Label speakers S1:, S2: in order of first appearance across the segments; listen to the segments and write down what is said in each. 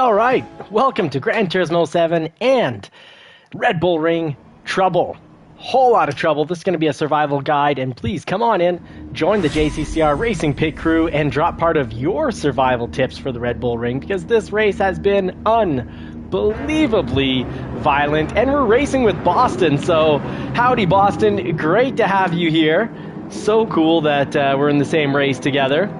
S1: All right, welcome to Gran Turismo 7 and Red Bull Ring Trouble. Whole lot of trouble. This is going to be a survival guide, and please come on in, join the JCCR racing pit crew, and drop part of your survival tips for the Red Bull Ring, because this race has been unbelievably violent, and we're racing with Boston. So howdy Boston, great to have you here. So cool that we're in the same race together.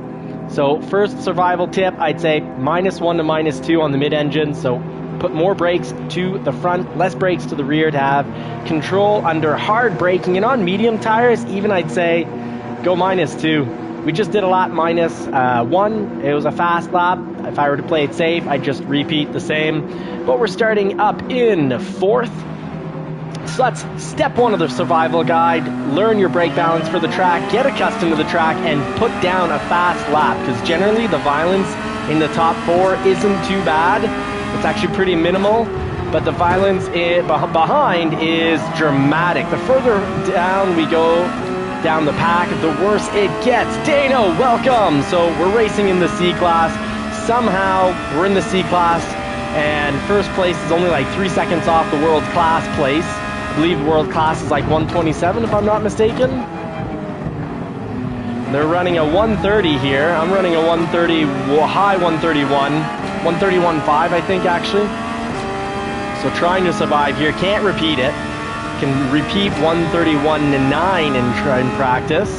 S1: So first survival tip, I'd say -1 to -2 on the mid-engine. So put more brakes to the front, less brakes to the rear to have control under hard braking. And on medium tires, even I'd say go -2. We just did a lap -1. It was a fast lap. If I were to play it safe, I'd just repeat the same. But we're starting up in 4th. So that's step 1 of the survival guide. Learn your brake balance for the track, get accustomed to the track, and put down a fast lap, because generally the violence in the top 4 isn't too bad. It's actually pretty minimal, but the violence behind is dramatic. The further down we go down the pack, the worse it gets. Dano, welcome! So we're racing in the C class. Somehow we're in the C class, and first place is only like 3 seconds off the world class place. I believe the world class is like 127 if I'm not mistaken. They're running a 130 here. I'm running a 130, high 131, 131.5 I think actually. So trying to survive here, can't repeat it. Can repeat 131.9 and try and practice.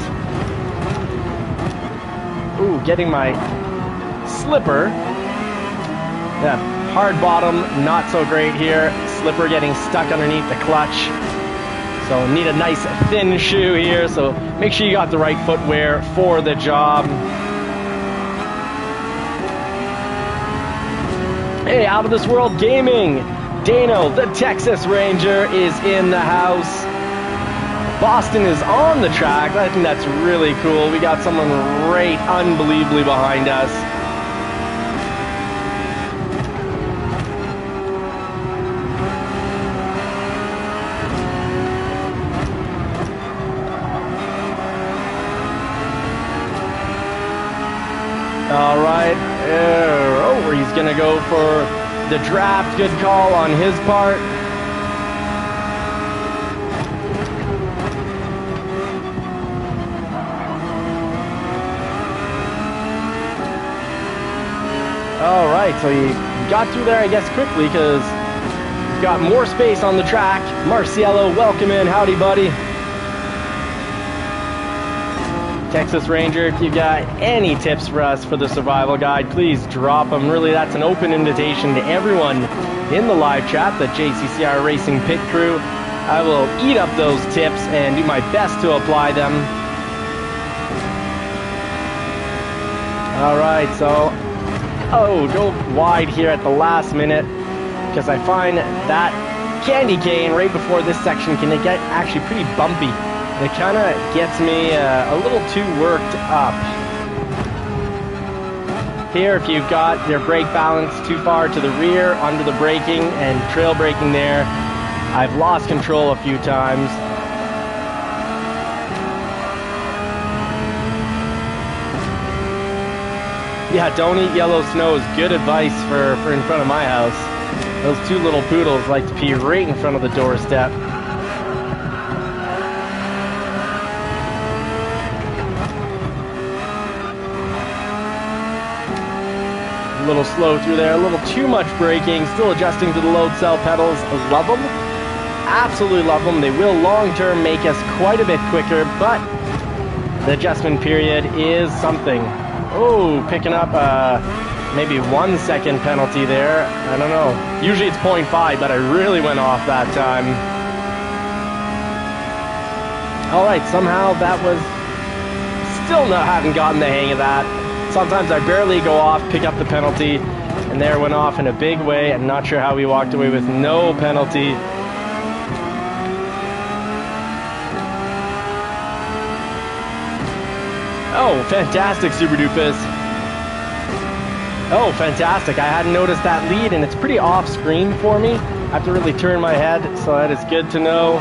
S1: Ooh, getting my slipper. Yeah, hard bottom, not so great here. Slipper getting stuck underneath the clutch. So need a nice thin shoe here, so make sure you got the right footwear for the job. Hey, Out of This World Gaming! Dano, the Texas Ranger, is in the house. Boston is on the track. I think that's really cool. We got someone right unbelievably behind us. All right, oh, he's gonna go for the draft. Good call on his part. All right, so he got through there, I guess, quickly, because he's got more space on the track. Marciello, welcome in. Howdy, buddy. Texas Ranger, if you got any tips for us for the survival guide, please drop them. Really, that's an open invitation to everyone in the live chat, the JCCR Racing Pit Crew. I will eat up those tips and do my best to apply them. All right, so, go wide here at the last minute, because I find that candy cane right before this section can get actually pretty bumpy. It kind of gets me a little too worked up. Here, if you've got your brake balance too far to the rear, under the braking and trail braking there, I've lost control a few times. Yeah, don't eat yellow snow is good advice for in front of my house. Those two little poodles like to pee right in front of the doorstep. A little slow through there, a little too much braking, still adjusting to the load cell pedals. Love them, absolutely love them. They will long-term make us quite a bit quicker, but the adjustment period is something. Oh, picking up maybe 1 second penalty there. I don't know. Usually it's 0.5, but I really went off that time. All right, somehow that was still haven't gotten the hang of that. Sometimes I barely go off, pick up the penalty, and there went off in a big way. I'm not sure how we walked away with no penalty. Oh, fantastic, Super Doofus. Oh, fantastic. I hadn't noticed that lead, and it's pretty off-screen for me. I have to really turn my head, so that is good to know.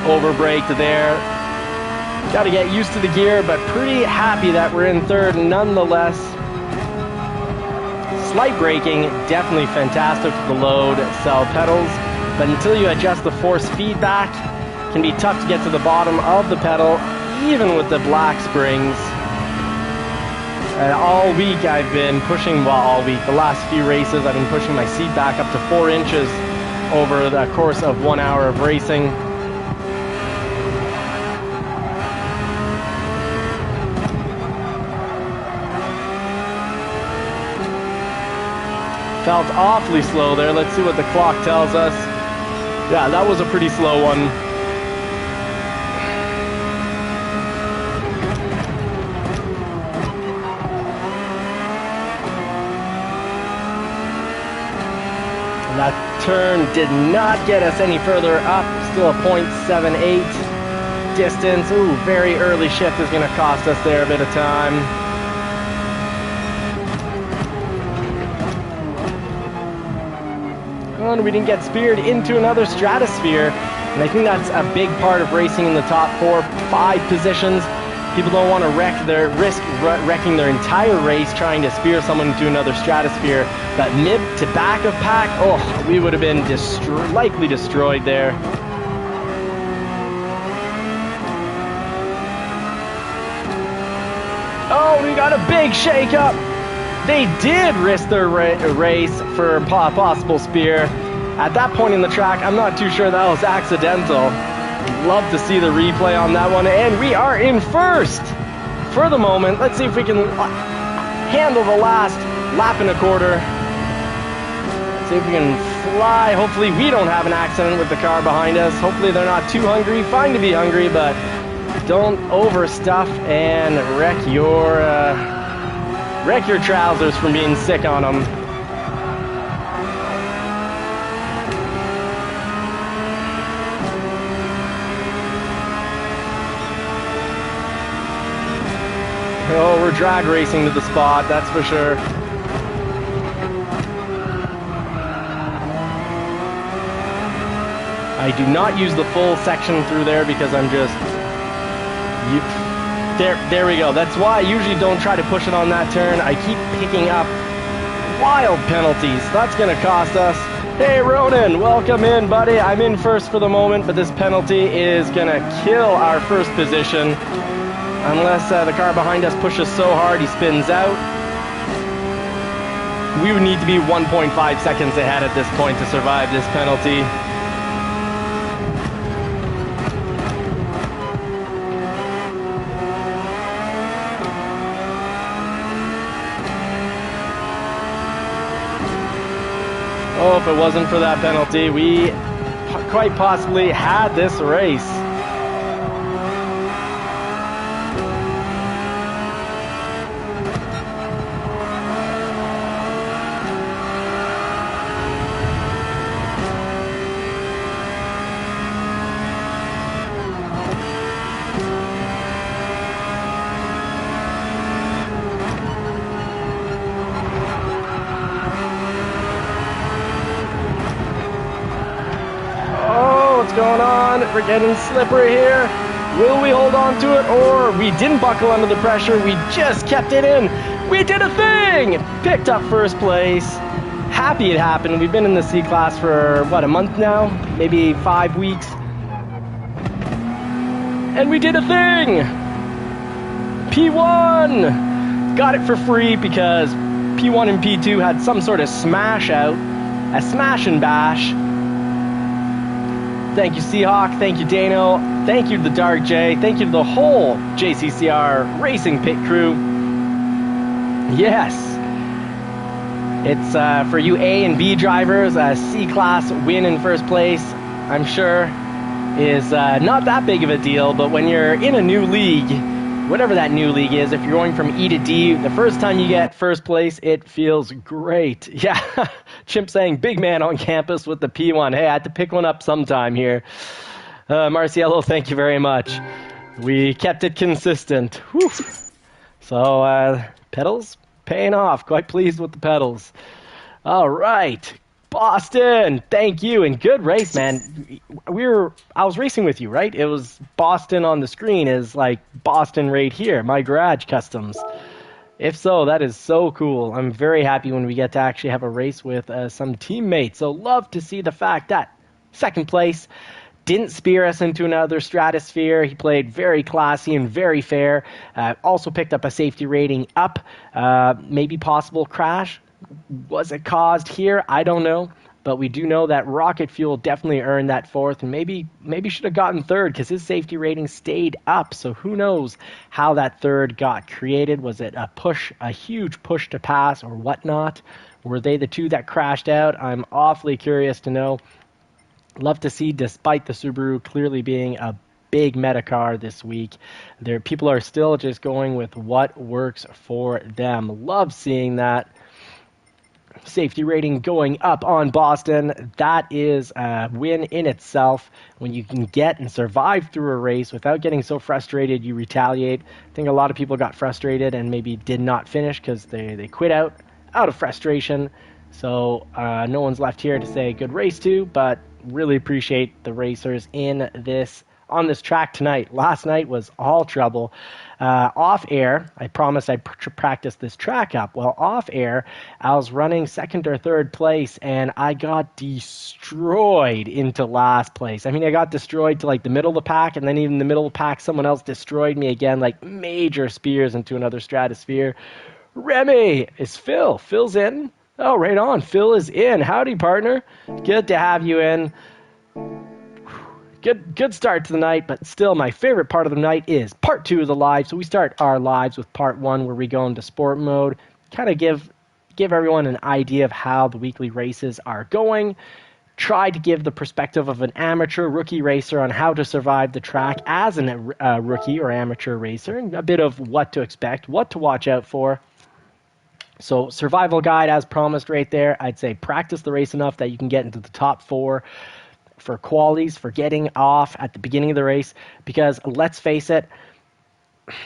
S1: Overbraked there. Got to get used to the gear, but pretty happy that we're in 3rd nonetheless. slight braking, definitely fantastic for the load cell pedals, but until you adjust the force feedback, it can be tough to get to the bottom of the pedal, even with the black springs. All week I've been pushing, well, all week, the last few races, I've been pushing my seat back up to 4 inches over the course of 1 hour of racing. Felt awfully slow there. Let's see what the clock tells us. Yeah, that was a pretty slow one. And that turn did not get us any further up. Still a 0.78 distance. Ooh, very early shift is going to cost us there a bit of time. And we didn't get speared into another stratosphere, and I think that's a big part of racing in the top 4, 5 positions. People don't want to risk wrecking their entire race trying to spear someone into another stratosphere, but mid to back of pack, oh, we would have been likely destroyed there. Oh, we got a big shake up. They did risk their race for a possible spear. At that point in the track, I'm not too sure that was accidental. Love to see the replay on that one. And we are in first for the moment. Let's see if we can handle the last lap and a quarter. Let's see if we can fly. Hopefully we don't have an accident with the car behind us. Hopefully they're not too hungry. Fine to be hungry, but don't overstuff and wreck your trousers from being sick on them. Oh, we're drag racing to the spot, that's for sure. I do not use the full section through there because I'm just... There we go. That's why I usually don't try to push it on that turn. I keep picking up wild penalties. That's going to cost us. Hey, Ronan, welcome in, buddy. I'm in first for the moment, but this penalty is going to kill our first position. Unless the car behind us pushes so hard he spins out. We would need to be 1.5 seconds ahead at this point to survive this penalty. Oh, if it wasn't for that penalty, we quite possibly had this race. Going on, we're getting slippery here. Will we hold on to it, or we didn't buckle under the pressure, we just kept it in. We did a thing! Picked up first place. Happy it happened. We've been in the C class for what, a month now, maybe 5 weeks, and we did a thing. P1 got it for free because P1 and P2 had some sort of smash out, a smash and bash. Thank you, Seahawk. Thank you, Dano. Thank you to the Dark J. Thank you to the whole JCCR racing pit crew. Yes. It's for you A and B drivers, a C-class win in first place, I'm sure, is not that big of a deal. But when you're in a new league, whatever that new league is, if you're going from E to D, the first time you get first place, it feels great. Yeah, Chimp saying, big man on campus with the P1. Hey, I had to pick one up sometime here. Marciello, thank you very much. We kept it consistent. Whew. So, pedals paying off. Quite pleased with the pedals. All right. Boston, thank you, and good race, man. I was racing with you, right? It was Boston on the screen is like Boston right here, my garage customs. If so, that is so cool. I'm very happy when we get to actually have a race with some teammates. So love to see the fact that second place didn't spear us into another stratosphere. He played very classy and very fair. Also picked up a safety rating up. Maybe possible crash. Was it caused here? I don't know. But we do know that Rocket Fuel definitely earned that fourth, and maybe should have gotten third because his safety rating stayed up. So who knows how that third got created? Was it a push, a huge push to pass, or whatnot? Were they the two that crashed out? I'm awfully curious to know. Love to see, despite the Subaru clearly being a big meta car this week, people are still just going with what works for them. Love seeing that. Safety rating going up on Boston. That is a win in itself. When you can get and survive through a race without getting so frustrated, you retaliate. I think a lot of people got frustrated and maybe did not finish because they quit out of frustration. So no one's left here to say good race to, but really appreciate the racers on this track tonight. Last night was all trouble. Off air, I promised I'd practice this track up. Well, off air, I was running second or third place, and I got destroyed into last place. I mean, I got destroyed to like the middle of the pack, and then even in the middle of the pack, someone else destroyed me again, like major spears into another stratosphere. Remy, is Phil? Phil's in? Oh, right on. Phil is in. Howdy, partner. Good to have you in. Good start to the night, but still my favorite part of the night is part 2 of the live. So we start our lives with part 1 where we go into sport mode, kind of give everyone an idea of how the weekly races are going. Try to give the perspective of an amateur rookie racer on how to survive the track as a rookie or amateur racer, and a bit of what to expect, what to watch out for. So survival guide as promised right there. I'd say practice the race enough that you can get into the top 4 for qualities, for getting off at the beginning of the race, because let's face it,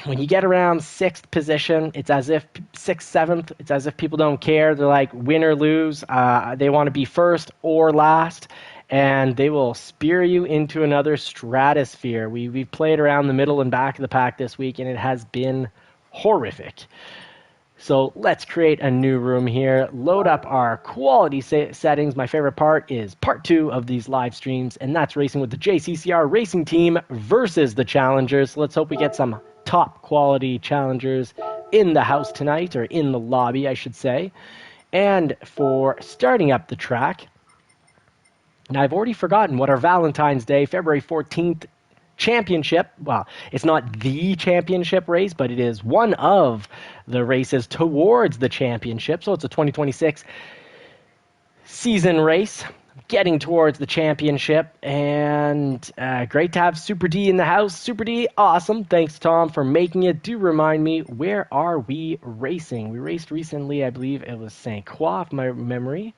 S1: when you get around 6th position, it's as if 6th, 7th, it's as if people don't care. They're like win or lose. They want to be first or last, and they will spear you into another stratosphere. We've played around the middle and back of the pack this week, and it has been horrific. So let's create a new room here, load up our quality settings. My favorite part is part 2 of these live streams, and that's racing with the JCCR racing team versus the challengers. Let's hope we get some top quality challengers in the house tonight, or in the lobby, I should say. And for starting up the track, now I've already forgotten what our Valentine's Day, February 14th, championship, well, it's not the championship race, but it is one of the races towards the championship. So it's a 2026 season race getting towards the championship, and great to have Super D in the house. Super D, awesome. Thanks, Tom, for making it. Do remind me, where are we racing? We raced recently, I believe it was St. Croix, if my memory.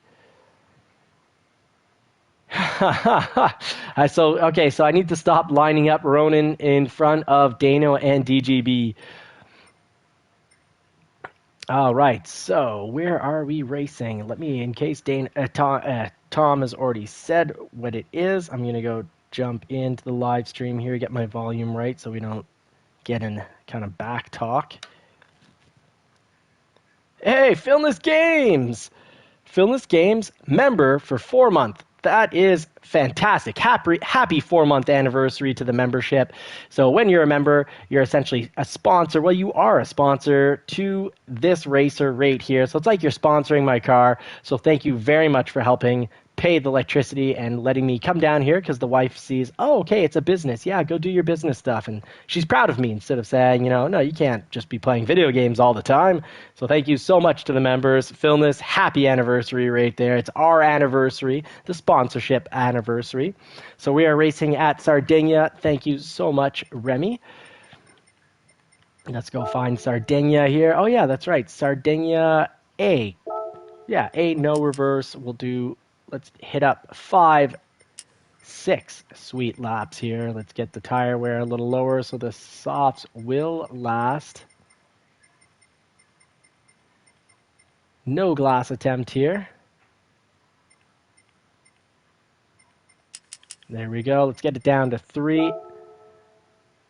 S1: So I need to stop lining up Ronan in front of Dano and DGB. All right, so where are we racing? Let me, in case Tom has already said what it is, I'm going to go jump into the live stream here, get my volume right so we don't get in kind of back talk. Hey, Filmless Games! Filmless Games member for 4 months. That is fantastic. Happy 4-month anniversary to the membership. So when you're a member, you're essentially a sponsor. Well, you are a sponsor to this racer right here. So it's like you're sponsoring my car. So thank you very much for helping pay the electricity and letting me come down here, because the wife sees, oh, okay, it's a business. Yeah, go do your business stuff. And she's proud of me, instead of saying, no, you can't just be playing video games all the time. So thank you so much to the members. Filmless, happy anniversary right there. It's our anniversary, the sponsorship anniversary. So we are racing at Sardinia. Thank you so much, Remy. Let's go find Sardinia here. Oh, yeah, that's right. Sardinia A. Yeah, A, no reverse. Let's hit up 5, 6 sweet laps here. Let's get the tire wear a little lower so the softs will last. No glass attempt here. There we go. Let's get it down to 3.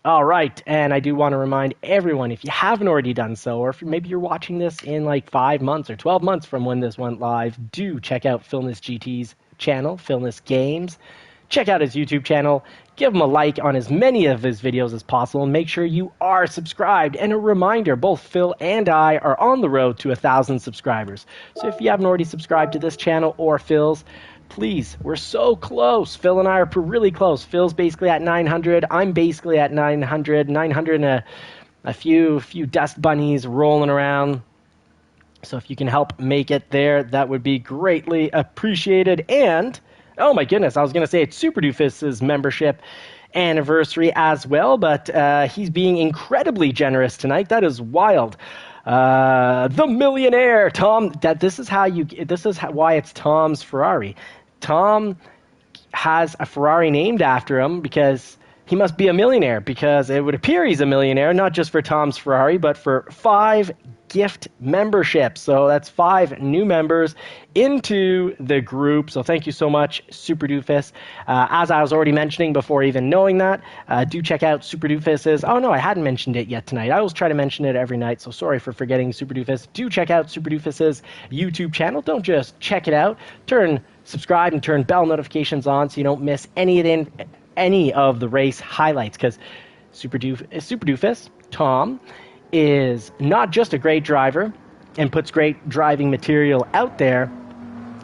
S1: All right, and I do want to remind everyone, if you haven't already done so, or if maybe you're watching this in like 5 months or 12 months from when this went live, do check out Philness GT's channel, Philness Games. Check out his YouTube channel, give him a like on as many of his videos as possible, and make sure you are subscribed. And a reminder, both Phil and I are on the road to 1,000 subscribers. So if you haven't already subscribed to this channel or Phil's, please, we're so close. Phil and I are really close. Phil's basically at 900. I'm basically at 900. 900 and a few dust bunnies rolling around. So if you can help make it there, that would be greatly appreciated. And, oh my goodness, I was going to say it's Super Doofus's membership anniversary as well, but he's being incredibly generous tonight. That is wild. The millionaire, Tom. This is why it's Tom's Ferrari. Tom has a Ferrari named after him because he must be a millionaire, because it would appear he's a millionaire, not just for Tom's Ferrari, but for 5 gift memberships. So that's 5 new members into the group. So thank you so much, Super Doofus. As I was already mentioning before even knowing that, do check out Super Doofus's. Oh no, I hadn't mentioned it yet tonight. I always try to mention it every night, so sorry for forgetting Super Doofus. Do check out Super Doofus's YouTube channel. Don't just check it out. Subscribe and turn bell notifications on so you don't miss any of the race highlights, because Super Doofus, Tom, is not just a great driver and puts great driving material out there,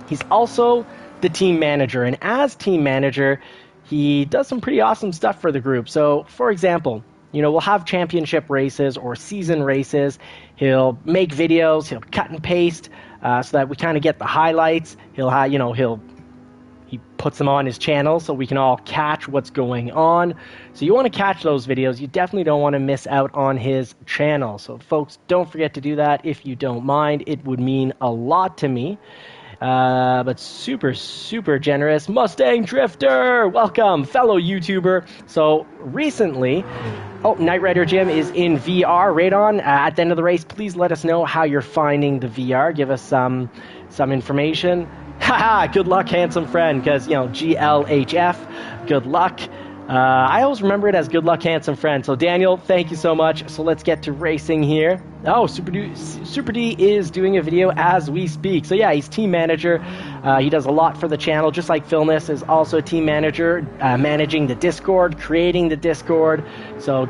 S1: he's also the team manager. And as team manager, he does some pretty awesome stuff for the group. So, for example, we'll have championship races or season races. He'll make videos, he'll cut and paste so that we kind of get the highlights. He puts them on his channel so we can all catch what's going on. So you want to catch those videos. You definitely don't want to miss out on his channel. So folks, don't forget to do that if you don't mind. It would mean a lot to me. But super, super generous. Mustang Drifter, welcome, fellow YouTuber. So recently, Knight Rider Jim is in VR. Radon, at the end of the race, please let us know how you're finding the VR. Give us some information. Haha, good luck, handsome friend, because, GLHF, good luck. I always remember it as good luck, handsome friend. So, Daniel, thank you so much. So, let's get to racing here. Oh, Super D is doing a video as we speak. So, yeah, he's team manager. He does a lot for the channel, just like Philness is also a team manager, managing the Discord, creating the Discord. So,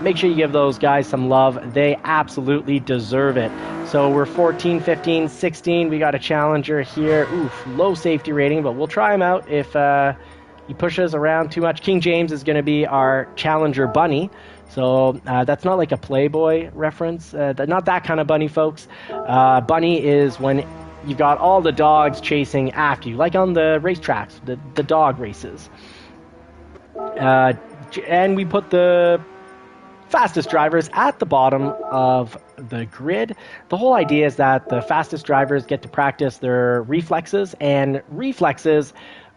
S1: make sure you give those guys some love. They absolutely deserve it. So, we're 14, 15, 16. We got a challenger here. Oof, low safety rating, but we'll try him out if he pushes around too much. King James is going to be our challenger bunny. So that's not like a Playboy reference. Not that kind of bunny, folks. Bunny is when you've got all the dogs chasing after you, like on the racetracks, the dog races. And we put the fastest drivers at the bottom of the grid. The whole idea is that the fastest drivers get to practice their reflexes,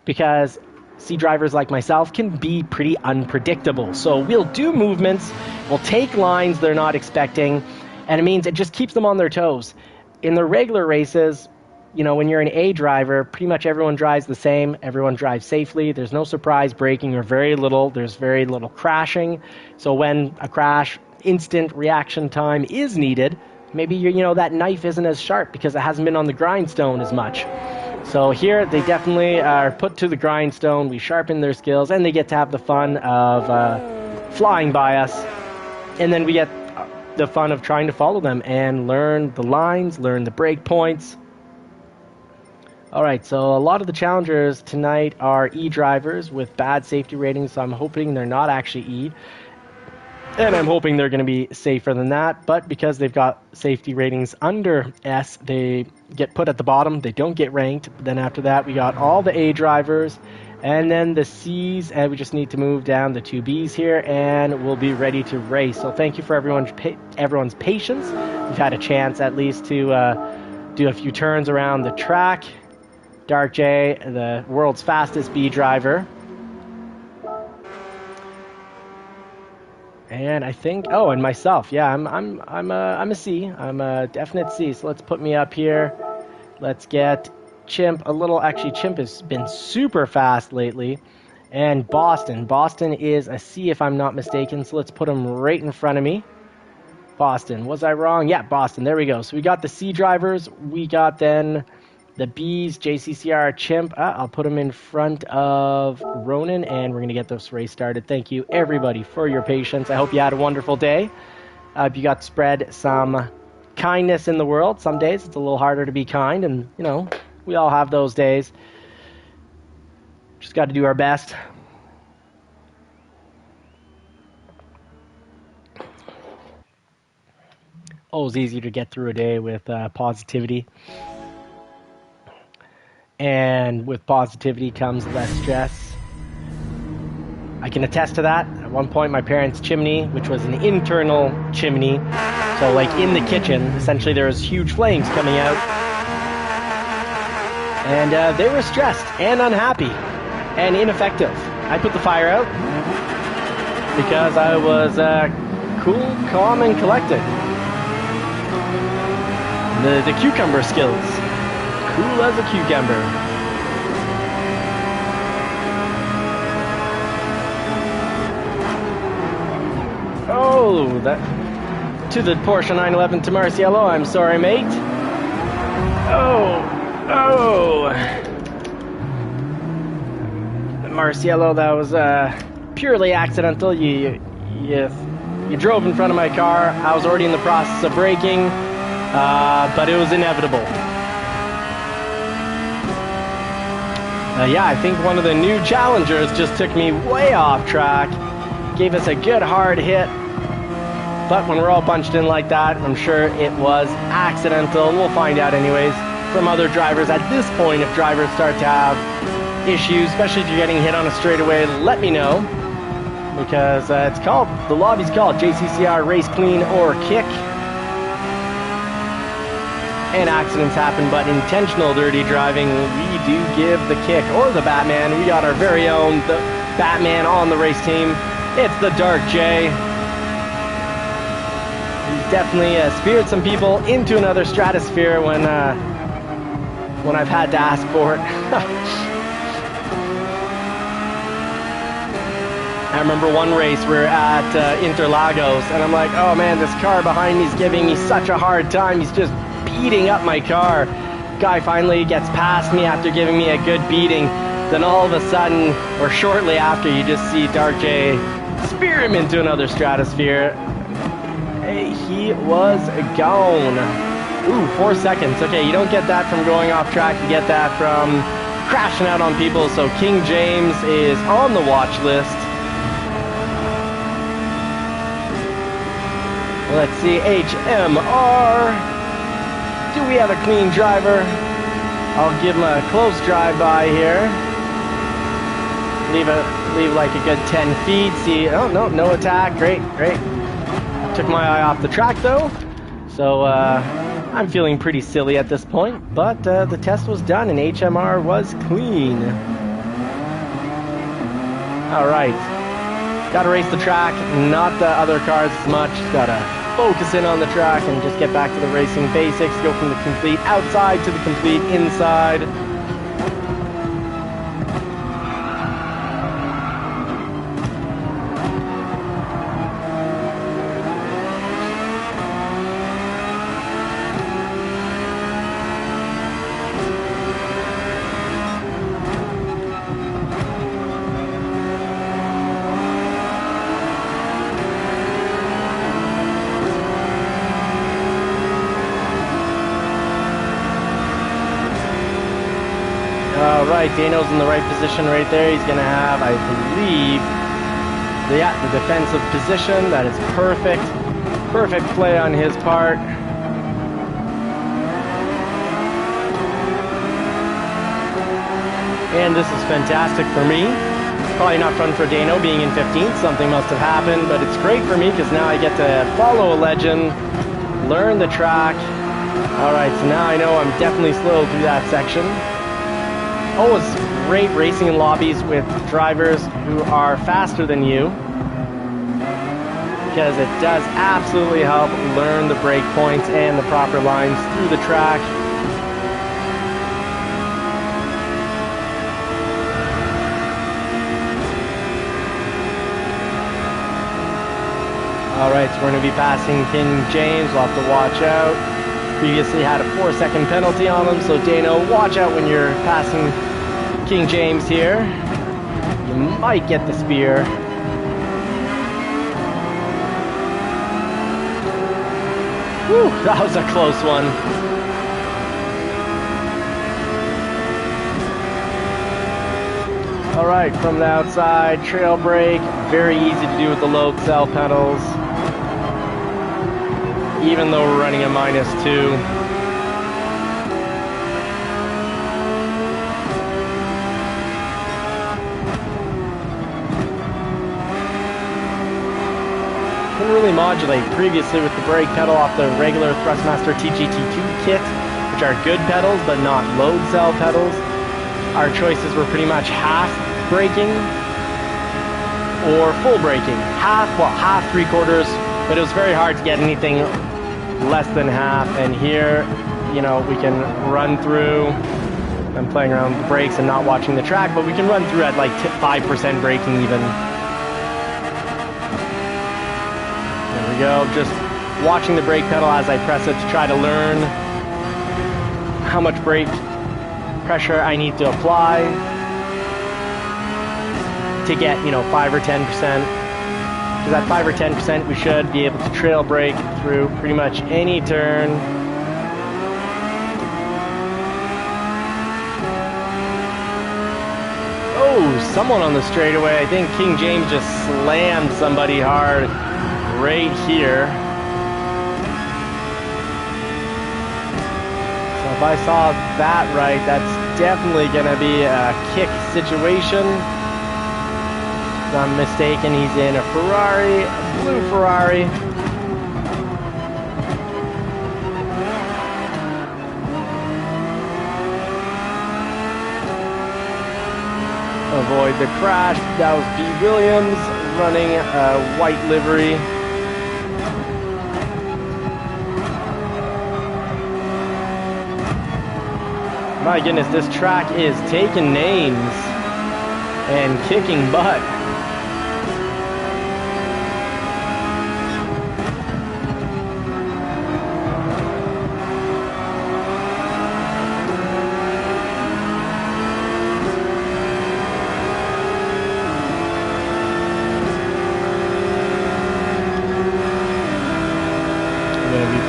S1: because C drivers like myself can be pretty unpredictable. So we'll do movements, we'll take lines they're not expecting, and it means it just keeps them on their toes. In the regular races, when you're an A driver, pretty much everyone drives the same, everyone drives safely, there's no surprise braking or there's very little crashing. So when a crash, instant reaction time is needed, maybe that knife isn't as sharp because it hasn't been on the grindstone as much. So here they definitely are put to the grindstone. We sharpen their skills, and they get to have the fun of flying by us. And then we get the fun of trying to follow them and learn the lines, learn the break points. All right, so a lot of the challengers tonight are E drivers with bad safety ratings, so I'm hoping they're not actually E. And I'm hoping they're going to be safer than that, but because they've got safety ratings under S, they get put at the bottom. They don't get ranked. Then after that, we got all the A drivers, and then the C's, and we just need to move down the 2 B's here, and we'll be ready to race. So thank you for everyone's patience. We've had a chance at least to do a few turns around the track. Dark J, the world's fastest B driver. And I think, and myself, yeah, I'm a C. I'm a definite C. So let's put me up here. Let's get Chimp a little. Actually, Chimp has been super fast lately. And Boston. Boston is a C if I'm not mistaken, so let's put him right in front of me. Boston. Was I wrong? Yeah, Boston. There we go. So we got the C drivers. We got then the B's, JCCR, Chimp. I'll put him in front of Ronan, and we're going to get this race started. Thank you, everybody, for your patience. I hope you had a wonderful day. I hope you got to spread some kindness in the world. Some days it's a little harder to be kind, and, you know, we all have those days. Just got to do our best. Always easier to get through a day with positivity. And with positivity comes less stress. I can attest to that. At one point, my parents' chimney, which was an internal chimney, so like in the kitchen, essentially there was huge flames coming out. And they were stressed and unhappy and ineffective. I put the fire out because I was cool, calm, and collected. The cucumber skills. Cool as a cucumber. Oh, that to the Porsche 911 to Marciello. I'm sorry, mate. Oh. Marciello, that was purely accidental. You drove in front of my car. I was already in the process of braking, but it was inevitable. Yeah, I think one of the new challengers just took me way off track, gave us a good hard hit, but when we're all bunched in like that, I'm sure it was accidental. We'll find out anyways from other drivers. At this point, if drivers start to have issues, especially if you're getting hit on a straightaway, let me know, because the lobby's called JCCR Race Clean or Kick. And accidents happen, but intentional dirty driving, we do give the kick, or the Batman. We got our very own the Batman on the race team. It's the Dark J. He's definitely speared some people into another stratosphere when I've had to ask for it. I remember one race we were at Interlagos, and I'm like, oh man, this car behind me is giving me such a hard time. He's just beating up my car. Guy finally gets past me after giving me a good beating. Then all of a sudden, or shortly after, you just see Dark J spear him into another stratosphere. Hey, he was gone. Ooh, 4 seconds. Okay, you don't get that from going off track. You get that from crashing out on people. So King James is on the watch list. Let's see, HMR. Do we have a clean driver? I'll give him a close drive-by here. Leave like a good 10 feet. See, oh no attack. Great. Took my eye off the track though. So I'm feeling pretty silly at this point, but the test was done and HMR was clean. All right, gotta race the track, not the other cars as much. Gotta focus in on the track and just get back to the racing basics. Go from the complete outside to the complete inside. Alright, Dano's in the right position right there. He's going to have, I believe, the defensive position. That is perfect. Perfect play on his part. And this is fantastic for me. Probably not fun for Dano being in 15th. Something must have happened, but it's great for me because now I get to follow a legend, learn the track. Alright, so now I know I'm definitely slow through that section. Always great racing in lobbies with drivers who are faster than you, because it does absolutely help learn the brake points and the proper lines through the track. Alright, so we're going to be passing King James. We'll have to watch out. Previously had a 4-second penalty on him, so Dano, watch out when you're passing King James here. You might get the spear. Whew, that was a close one. Alright, from the outside, trail brake. Very easy to do with the load cell pedals. Even though we're running a -2. Can really modulate. Previously with the brake pedal off the regular Thrustmaster TGT2 kit, which are good pedals but not load cell pedals, our choices were pretty much half braking or full braking. Half, 3/4, but it was very hard to get anything less than half. And here, you know, we can run through. I'm playing around with the brakes and not watching the track, but we can run through at like 5% braking even. There we go, just watching the brake pedal as I press it to try to learn how much brake pressure I need to apply to get, you know, 5 or 10%. Because at 5 or 10%, we should be able to trail brake through pretty much any turn. Oh, someone on the straightaway. I think King James just slammed somebody hard right here. So if I saw that right, that's definitely going to be a kick situation. If I'm mistaken, he's in a Ferrari, a blue Ferrari. Avoid the crash. That was B. Williams running a white livery. My goodness, this track is taking names and kicking butt.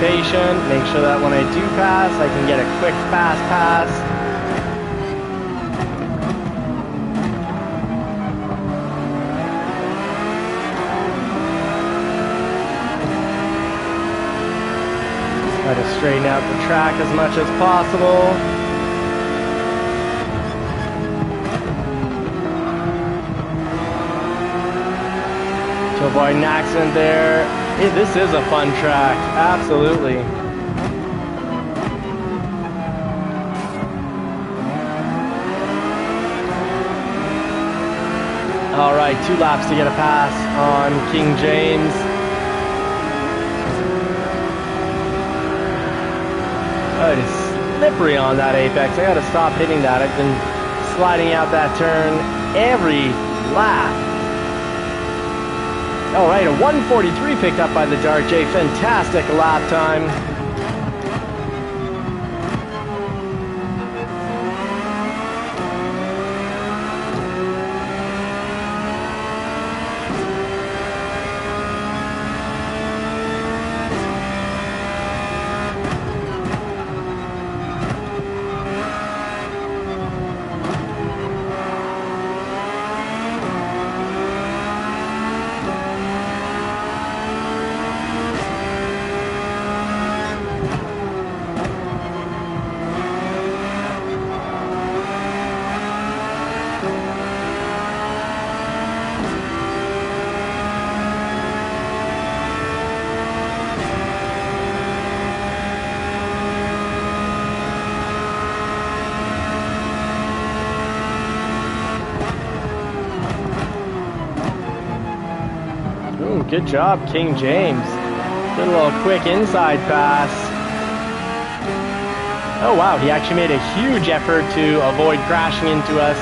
S1: Patient, make sure that when I do pass, I can get a quick fast pass. Try to straighten out the track as much as possible. To avoid an accident there. This is a fun track, absolutely. All right, 2 laps to get a pass on King James. Oh, it is slippery on that apex. I gotta stop hitting that. I've been sliding out that turn every lap. All right, a 1:43 picked up by the Dart J. Fantastic lap time. Good job, King James. Did a little quick inside pass. Oh wow, he actually made a huge effort to avoid crashing into us.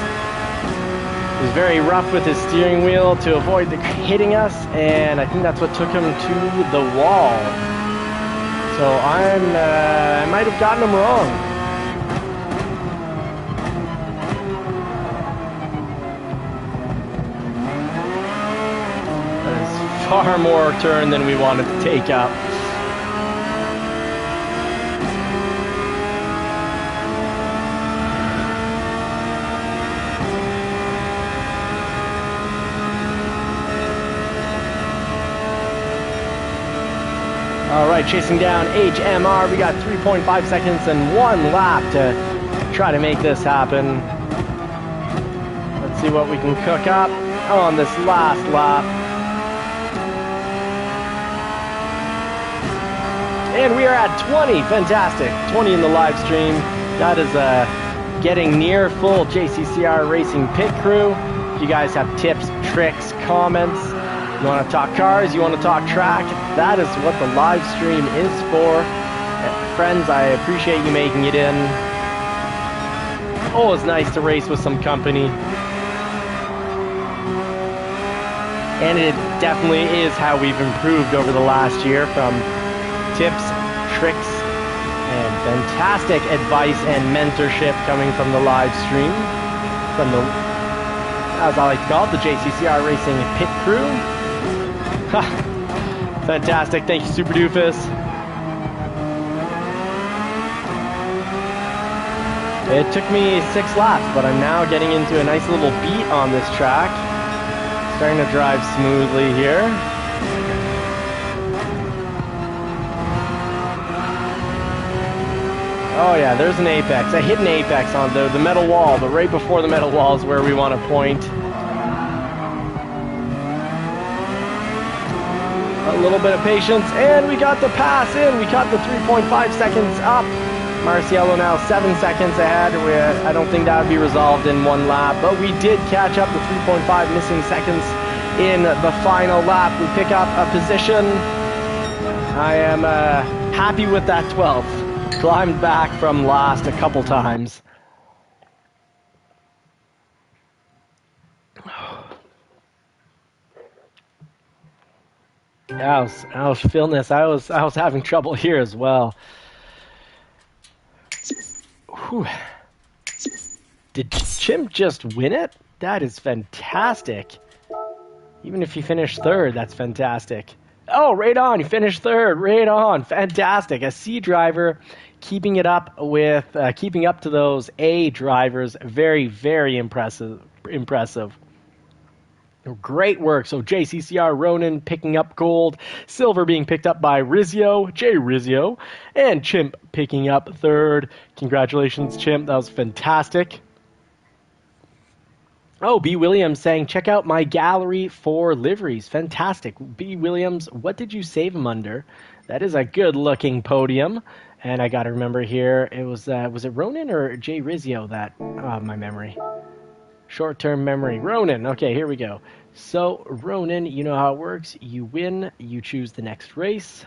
S1: He was very rough with his steering wheel to avoid hitting us, and I think that's what took him to the wall. So I might have gotten him wrong. That is far more turn than we wanted to take up. Alright, chasing down HMR. We got 3.5 seconds and 1 lap to try to make this happen. Let's see what we can cook up on this last lap. And we are at 20. Fantastic. 20 in the live stream. That is getting near full JCCR Racing pit crew. If you guys have tips, tricks, comments, you want to talk cars, you want to talk track, that is what the live stream is for. Friends, I appreciate you making it in. Always nice to race with some company. And it definitely is how we've improved over the last year, from tips, tricks, and fantastic advice and mentorship coming from the live stream. From the, as I like to call it, the JCCR Racing pit crew. Fantastic, thank you, Super Doofus. It took me 6 laps, but I'm now getting into a nice little beat on this track. Starting to drive smoothly here. Oh yeah, there's an apex. I hit an apex on the metal wall, but right before the metal wall is where we want to point. A little bit of patience, and we got the pass in. We got the 3.5 seconds up. Marciello now 7 seconds ahead. I don't think that would be resolved in 1 lap, but we did catch up the 3.5 missing seconds in the final lap. We pick up a position. I am happy with that 12th. Climbed back from last a couple times. I was feeling this. I was having trouble here as well. Whew. Did Chimp just win it? That is fantastic. Even if he finished 3rd, that's fantastic. Oh, right on. He finished 3rd. Right on. Fantastic. A C driver keeping it up with keeping up to those A drivers. Very, very impressive. Great work. So JCCR Ronan picking up gold, silver being picked up by Rizzio, Jay Rizzio, and Chimp picking up 3rd. Congratulations, Chimp. That was fantastic. Oh, B. Williams saying, check out my gallery for liveries. Fantastic. B. Williams, what did you save him under? That is a good-looking podium. And I got to remember here, it was it Ronan or Jay Rizzio that, my memory. Short-term memory. Ronan. Okay, here we go. So, Ronan, you know how it works. You win. You choose the next race.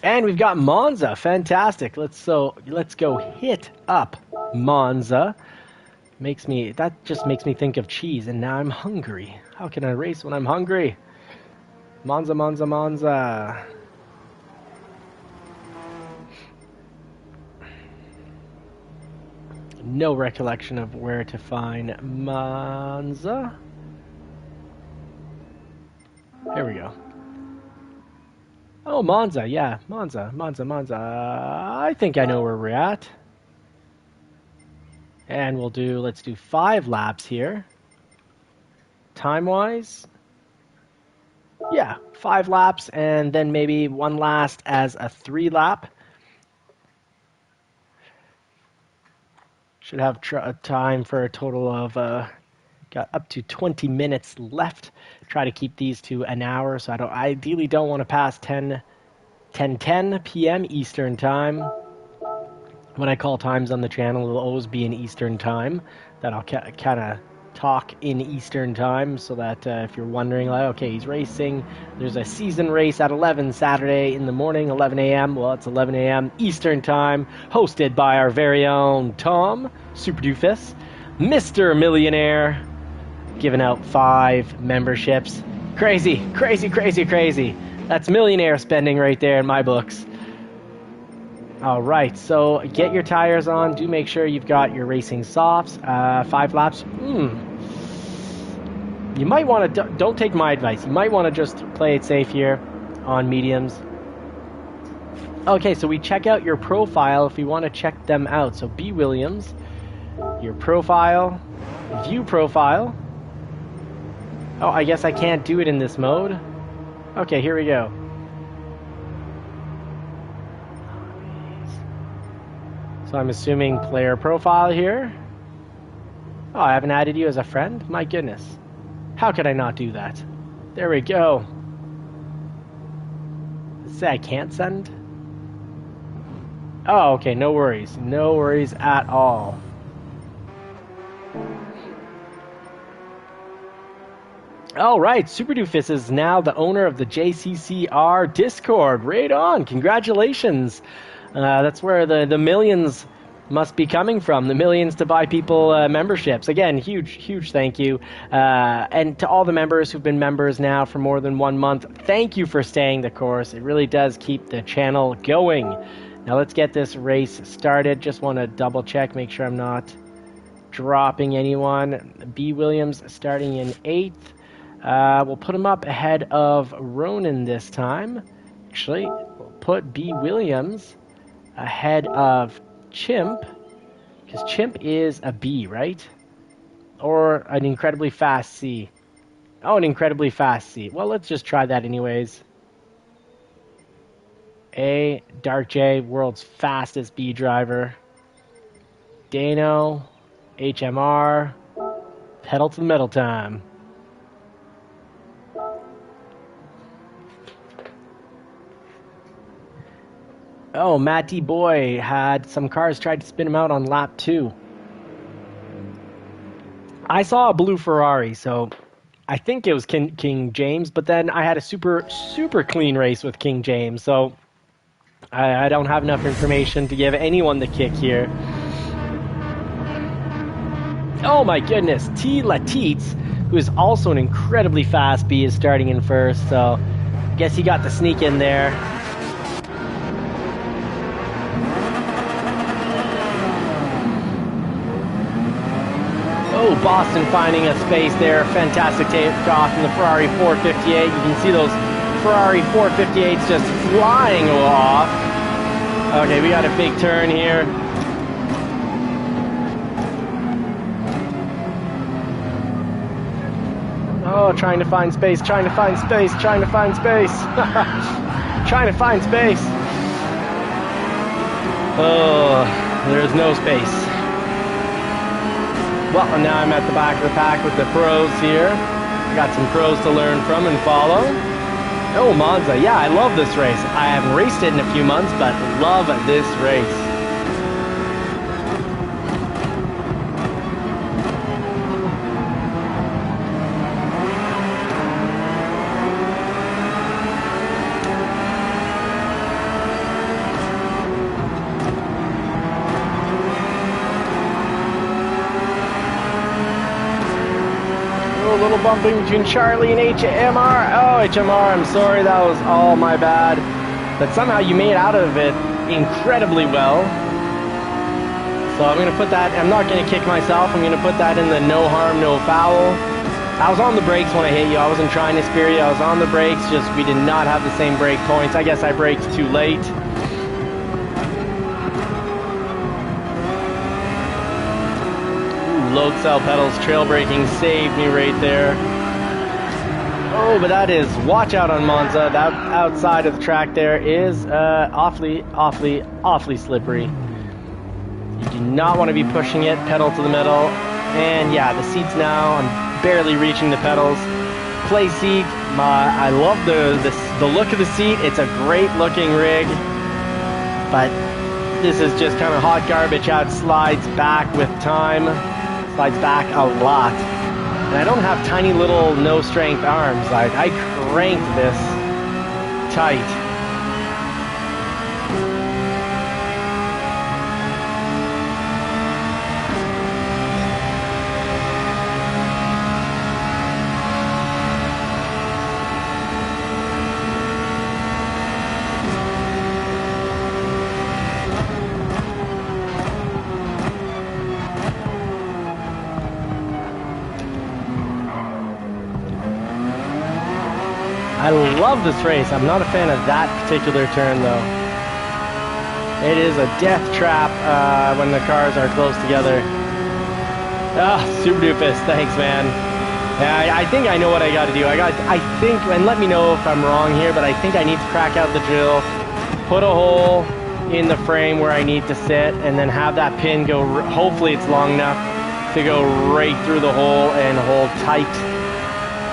S1: And we've got Monza. Fantastic. Let's go hit up Monza. That just makes me think of cheese, and now I'm hungry. How can I race when I'm hungry? Monza, Monza, Monza. No recollection of where to find Monza. Here we go. Oh, Monza, yeah. Monza. I think I know where we're at. And let's do 5 laps here. Time-wise, yeah, 5 laps, and then maybe 1 last as a 3 lap. Should have time for a total of, got up to 20 minutes left. Try to keep these to an hour, so I ideally don't want to pass 10 p.m. Eastern time. When I call times on the channel, it'll always be in Eastern time that I'll kind of talk in Eastern time, so that if you're wondering, like, okay, he's racing, there's a season race at 11 Saturday in the morning, 11 a.m. Well, it's 11 a.m. Eastern time, hosted by our very own Tom, Super Doofus, Mr. Millionaire, giving out 5 memberships. Crazy, crazy, crazy, crazy. That's millionaire spending right there in my books. All right, so get your tires on. Do make sure you've got your racing softs. 5 laps. You might want to, don't take my advice. You might want to just play it safe here on mediums. Okay, so we check out your profile if we want to check them out. So B. Williams, your profile, view profile. Oh, I guess I can't do it in this mode. Okay, here we go. So I'm assuming player profile here. Oh, I haven't added you as a friend? My goodness. How could I not do that? There we go. Say I can't send? Oh, okay, no worries. No worries at all. All right, Super Doofus is now the owner of the JCCR Discord. Right on, congratulations. That's where the millions must be coming from, the millions to buy people memberships. Again, huge thank you. And to all the members who've been members now for more than 1 month, thank you for staying the course. It really does keep the channel going. Now let's get this race started. Just want to double check, make sure I'm not dropping anyone. B. Williams starting in 8th. We'll put him up ahead of Ronan this time. Actually, we'll put B. Williams ahead of Chimp, because Chimp is a B, right? Or an incredibly fast C. Oh, an incredibly fast C. Well, let's just try that anyways. A, Dark J, world's fastest B driver. Dano, HMR, pedal to the metal time. Oh, Matty Boy had some cars tried to spin him out on lap 2. I saw a blue Ferrari, so I think it was King James, but then I had a super clean race with King James, so I don't have enough information to give anyone the kick here. Oh my goodness, T. Latitz, who is also an incredibly fast B, is starting in first, so I guess he got the sneak in there. Oh, Boston finding a space there. Fantastic takeoff from the Ferrari 458. You can see those Ferrari 458s just flying off. Okay, we got a big turn here. Oh, trying to find space, trying to find space, trying to find space. Trying to find space. Oh, there's no space. Well, now I'm at the back of the pack with the pros here. Got some pros to learn from and follow. Oh, Monza. Yeah, I love this race. I haven't raced it in a few months, but love this race. A little bumping between Charlie and HMR. Oh, HMR, I'm sorry, that was all my bad. But somehow you made out of it incredibly well. So I'm going to put that, I'm not going to kick myself, I'm going to put that in the no harm, no foul. I was on the brakes when I hit you, I wasn't trying to spear you, I was on the brakes, just we did not have the same brake points. I guess I braked too late. Load cell pedals, trail braking saved me right there. Oh, but that is, watch out on Monza. That outside of the track there is awfully slippery. You do not want to be pushing it, pedal to the metal. And yeah, the seats now, I'm barely reaching the pedals. Play seat, I love the look of the seat. It's a great looking rig, but this is just kind of hot garbage. How it slides back with time. Slides back a lot. And I don't have tiny little no strength arms. Like, I cranked this tight. I love this race. I'm not a fan of that particular turn though. It is a death trap when the cars are close together. Ah, Super Doofus, thanks man. Yeah, I think I know what I got to do. I think, and let me know if I'm wrong here, but I think I need to crack out the drill, put a hole in the frame where I need to sit, and then have that pin go, hopefully it's long enough to go right through the hole and hold tight.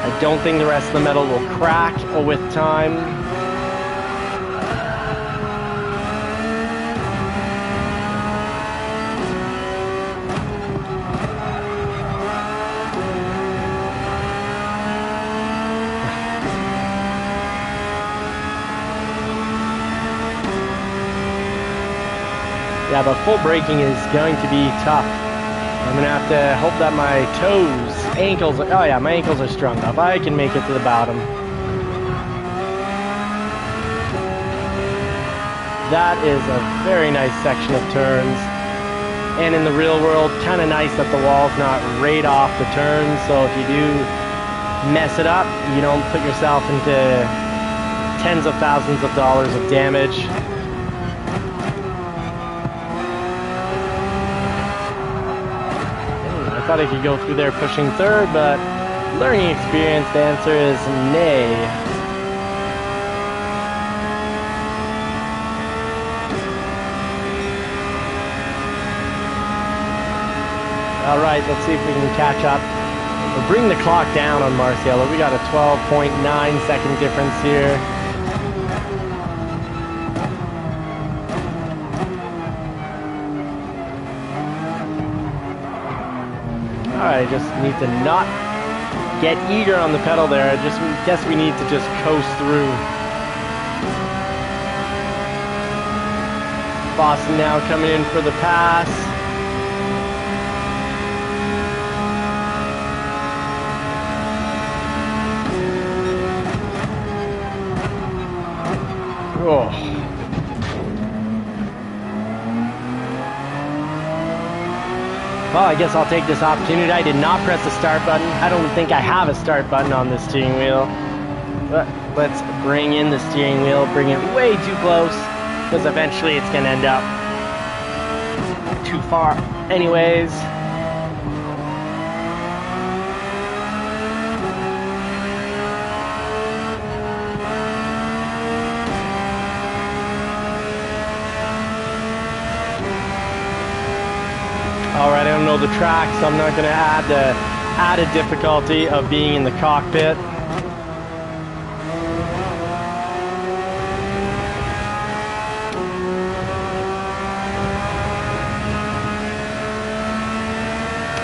S1: I don't think the rest of the metal will crack with time. Yeah, but full braking is going to be tough. I'm gonna have to hope that my toes, ankles, oh yeah, my ankles are strong enough. I can make it to the bottom. That is a very nice section of turns. And in the real world, kind of nice that the wall's not right off the turn. So if you do mess it up, you don't put yourself into tens of thousands of dollars of damage. I thought I could go through there pushing third, but learning experience, the answer is nay. All right, let's see if we can catch up. We'll bring the clock down on Marciello. We got a 12.9 second difference here. I just need to not get eager on the pedal there. I just guess we need to just coast through. Boston now coming in for the pass. Oh. Well, I guess I'll take this opportunity. I did not press the start button. I don't think I have a start button on this steering wheel. But let's bring in the steering wheel, bring it way too close, because eventually it's going to end up too far. Anyways. Alright, I don't know the track, so I'm not going to add the added difficulty of being in the cockpit.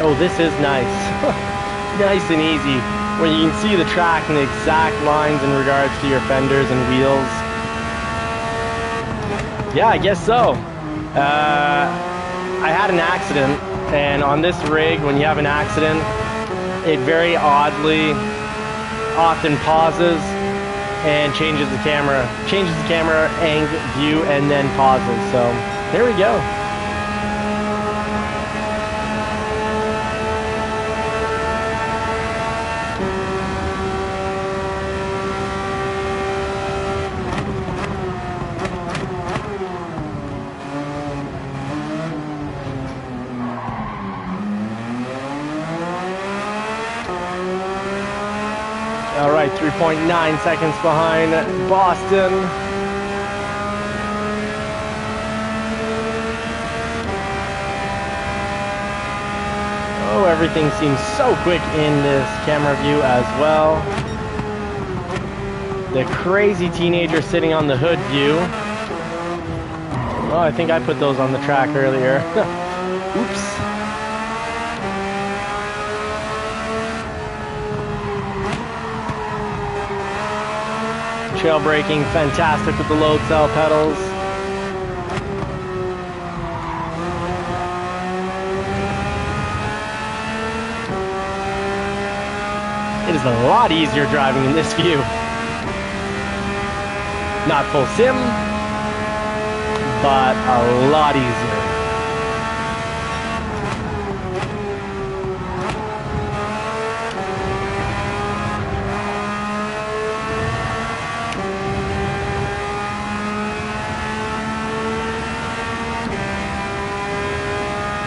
S1: Oh, this is nice. Nice and easy, where you can see the track and the exact lines in regards to your fenders and wheels. Yeah, I guess so. I had an accident, and on this rig, when you have an accident, it very oddly often pauses and changes the camera angle, view, and then pauses. So there we go. All right, 3.9 seconds behind Boston. Oh, everything seems so quick in this camera view as well. The crazy teenager sitting on the hood view. Oh, I think I put those on the track earlier. Oops. trail braking, fantastic with the load cell pedals. It is a lot easier driving in this view. Not full sim, but a lot easier.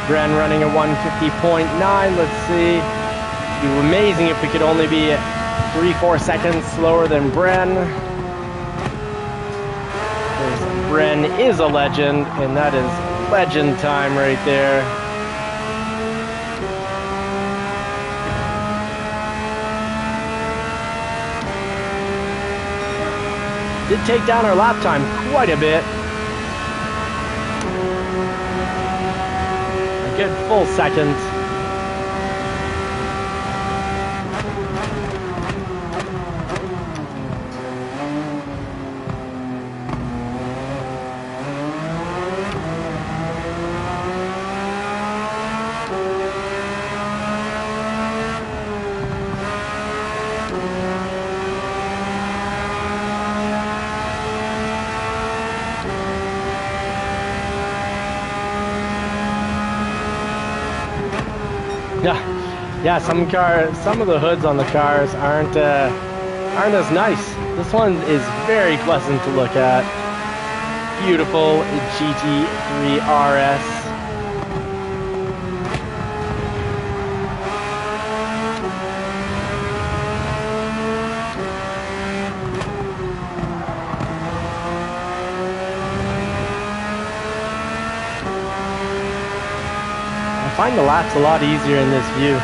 S1: Bren running a 150.9. Let's see. It would be amazing if we could only be 3-4 seconds slower than Bren. Bren is a legend, and that is legend time right there. Did take down our lap time quite a bit. A good full second. Yeah, some of the hoods on the cars aren't as nice. This one is very pleasant to look at. Beautiful GT3 RS. I find the laps a lot easier in this view.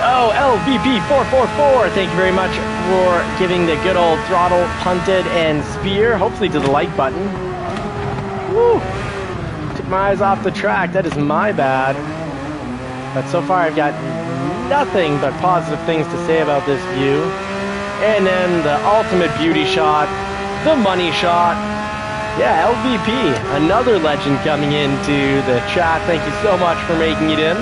S1: Oh, LVP444, thank you very much for giving the good old throttle, punted, and spear, hopefully to the like button. Woo! Took my eyes off the track, that is my bad. But so far I've got nothing but positive things to say about this view. And then the ultimate beauty shot, the money shot. Yeah, LVP, another legend coming into the chat. Thank you so much for making it in.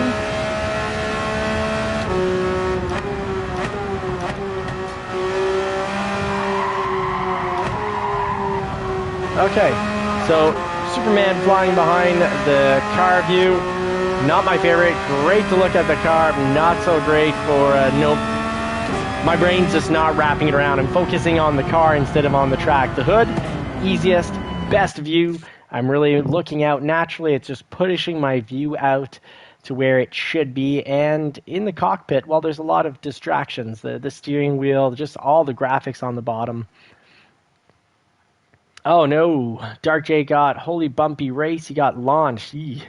S1: Okay, so Superman flying behind the car view, not my favorite. Great to look at the car, not so great for no. My brain's just not wrapping it around. I'm focusing on the car instead of on the track. The hood, easiest, best view. I'm really looking out naturally. It's just pushing my view out to where it should be. And in the cockpit, well, there's a lot of distractions. The steering wheel, just all the graphics on the bottom. Oh no, Dark J got holy bumpy race. He got launched. Eey.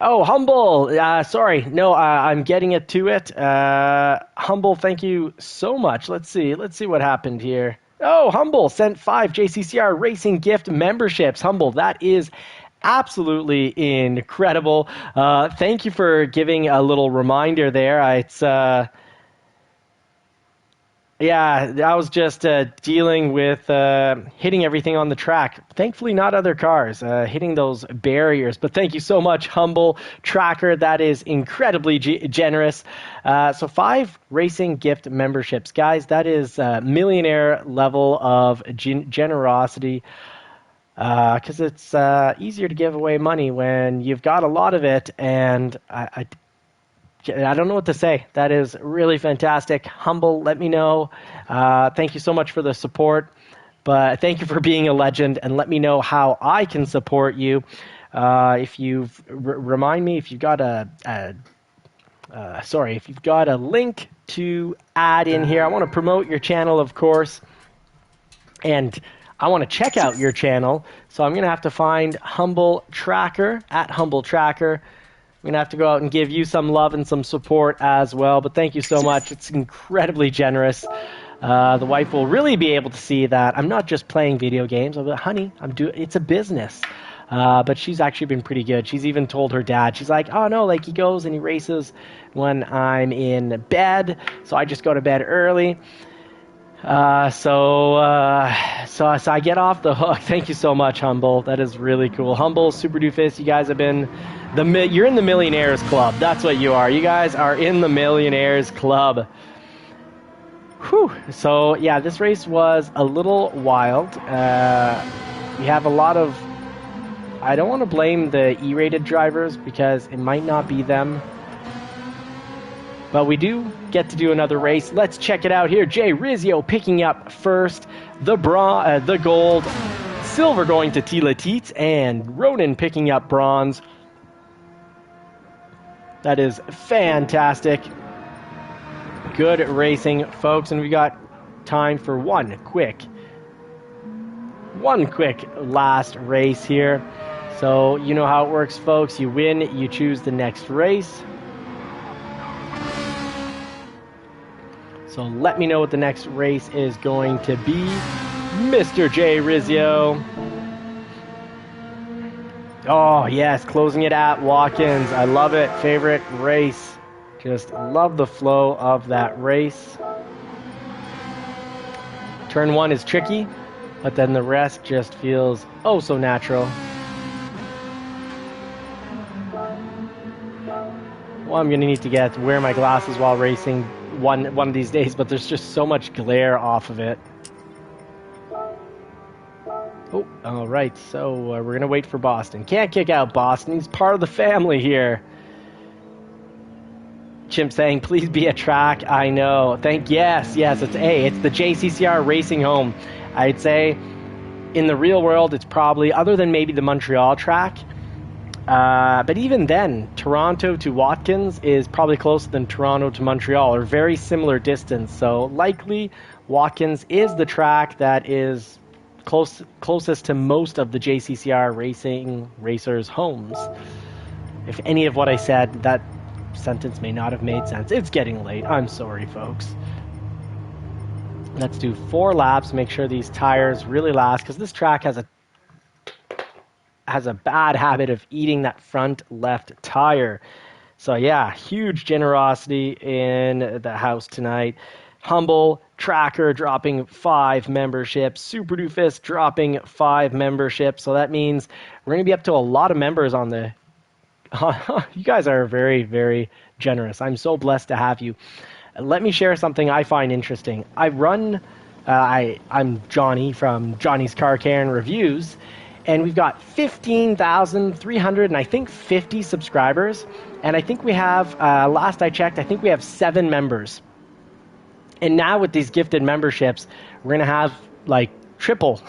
S1: Oh, Humble. Sorry. No, I'm getting it to it. Humble, thank you so much. Let's see what happened here. Oh, Humble sent 5 JCCR Racing gift memberships. Humble, that is absolutely incredible. Thank you for giving a little reminder there. Yeah, I was just dealing with hitting everything on the track. Thankfully, not other cars, hitting those barriers. But thank you so much, Humble Tracker. That is incredibly generous. So 5 racing gift memberships. Guys, that is millionaire level of generosity. Because it's easier to give away money when you've got a lot of it, and I don't know what to say. That is really fantastic. Humble, let me know. Thank you so much for the support. But thank you for being a legend, and let me know how I can support you. If you've remind me if you've got if you've got a link to add in here. I want to promote your channel, of course, and I want to check out your channel. So I'm going to have to find Humble Tracker at Humble Tracker. I'm going to have to go out and give you some love and some support as well. But thank you so much. It's incredibly generous. The wife will really be able to see that I'm not just playing video games. I'll be like, honey, it's a business. but she's actually been pretty good. She's even told her dad, she's like, oh no, like he goes and he races when I'm in bed, so I just go to bed early. So I get off the hook. Thank you so much, Humble. That is really cool. Humble, Super Doofus, you guys have been you're in the Millionaires Club. That's what you are. You guys are in the Millionaires Club. Whew. So yeah, this race was a little wild. We have a lot of. I don't want to blame the E-rated drivers because it might not be them. But we do get to do another race. Let's check it out here. Jay Rizzio picking up first. The gold. Silver going to Tila Teets. And Ronan picking up bronze. That is fantastic. Good racing, folks. And we got time for one quick last race here. So you know how it works, folks. You win, you choose the next race. So let me know what the next race is going to be, Mr. J. Rizzio. Oh, yes, closing it at Watkins. I love it. Favorite race. Just love the flow of that race. Turn 1 is tricky, but then the rest just feels oh so natural. Well, I'm going to need to wear my glasses while racing one of these days, but there's just so much glare off of it. Oh, all right, so we're going to wait for Boston. Can't kick out Boston. He's part of the family here. Chimp saying, please be a track. I know. Yes, it's the JCCR racing home. I'd say in the real world, it's probably, other than maybe the Montreal track, but even then, Toronto to Watkins is probably closer than Toronto to Montreal, or very similar distance. So likely Watkins is the track that is closest to most of the JCCR racers' homes. If any of what I said, that sentence may not have made sense. It's getting late. I'm sorry, folks. Let's do 4 laps. Make sure these tires really last, because this track has a bad habit of eating that front left tire. So yeah, huge generosity in the house tonight. Humble Tracker dropping 5 memberships. Super Doofus dropping 5 memberships. So that means we're going to be up to a lot of members on the... You guys are very, very generous. I'm so blessed to have you. Let me share something I find interesting. I'm Johnny from Johnny's Car Care and Reviews, and we've got 15,300 and I think 50 subscribers. And I think we have, last I checked, I think we have 7 members. And now with these gifted memberships, we're going to have like triple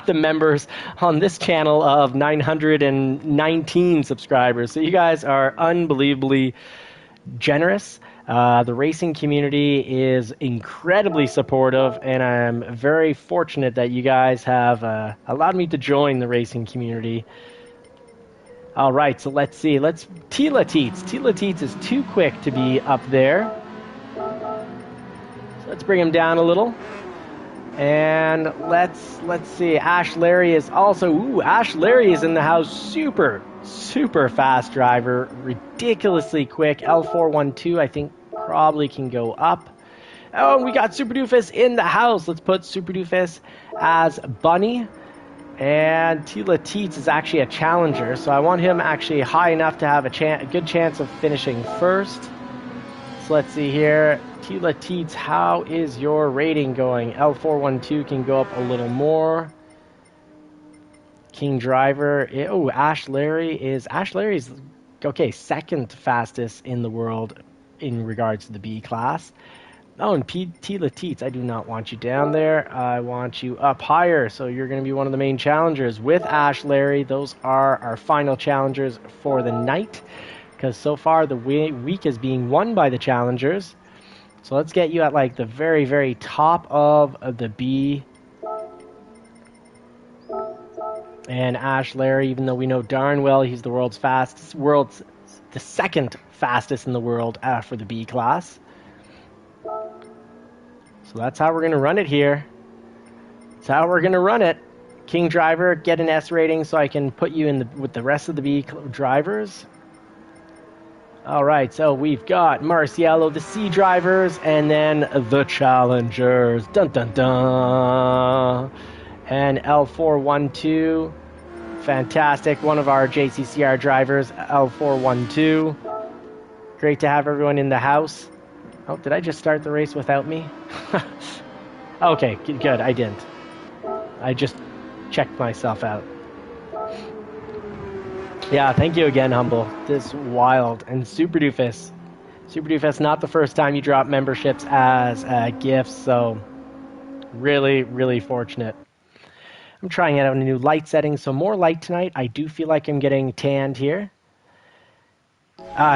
S1: the members on this channel of 919 subscribers. So you guys are unbelievably generous. The racing community is incredibly supportive, and I'm very fortunate that you guys have allowed me to join the racing community. All right, so let's see. Tila Teets. Tila Teets is too quick to be up there. So let's bring him down a little. And let's see. Ash Larry is also... Ash Larry is in the house. Super fast driver. Ridiculously quick. L412, I think, probably can go up. Oh, we got Super Doofus in the house. Let's put Super Doofus as Bunny. And Tila Teets is actually a challenger, so I want him actually high enough to have a good chance of finishing first. So let's see here. Tila Teets, how is your rating going? L412 can go up a little more. King Driver. Ash Larry's okay, second fastest in the world in regards to the B class. Oh, and Tila Teets, I do not want you down there. I want you up higher, so you're going to be one of the main challengers with Ash Larry. Those are our final challengers for the night, because so far the week is being won by the challengers. So let's get you at like the very, very top of the B. And Ash Larry, even though we know darn well he's the the second fastest in the world for the B class. So that's how we're going to run it here. That's how we're going to run it. King driver, get an S rating so I can put you in with the rest of the B drivers. All right, so we've got Marciello, the C drivers, and then the challengers. Dun dun dun. And L412. Fantastic. One of our JCCR drivers, L412. Great to have everyone in the house. Oh, did I just start the race without me? Okay, good. I didn't. I just checked myself out. Yeah, thank you again, Humble. This is wild. And Super Doofus. Super Doofus, not the first time you drop memberships as gifts, so really, really fortunate. I'm trying out a new light setting, so more light tonight. I do feel like I'm getting tanned here.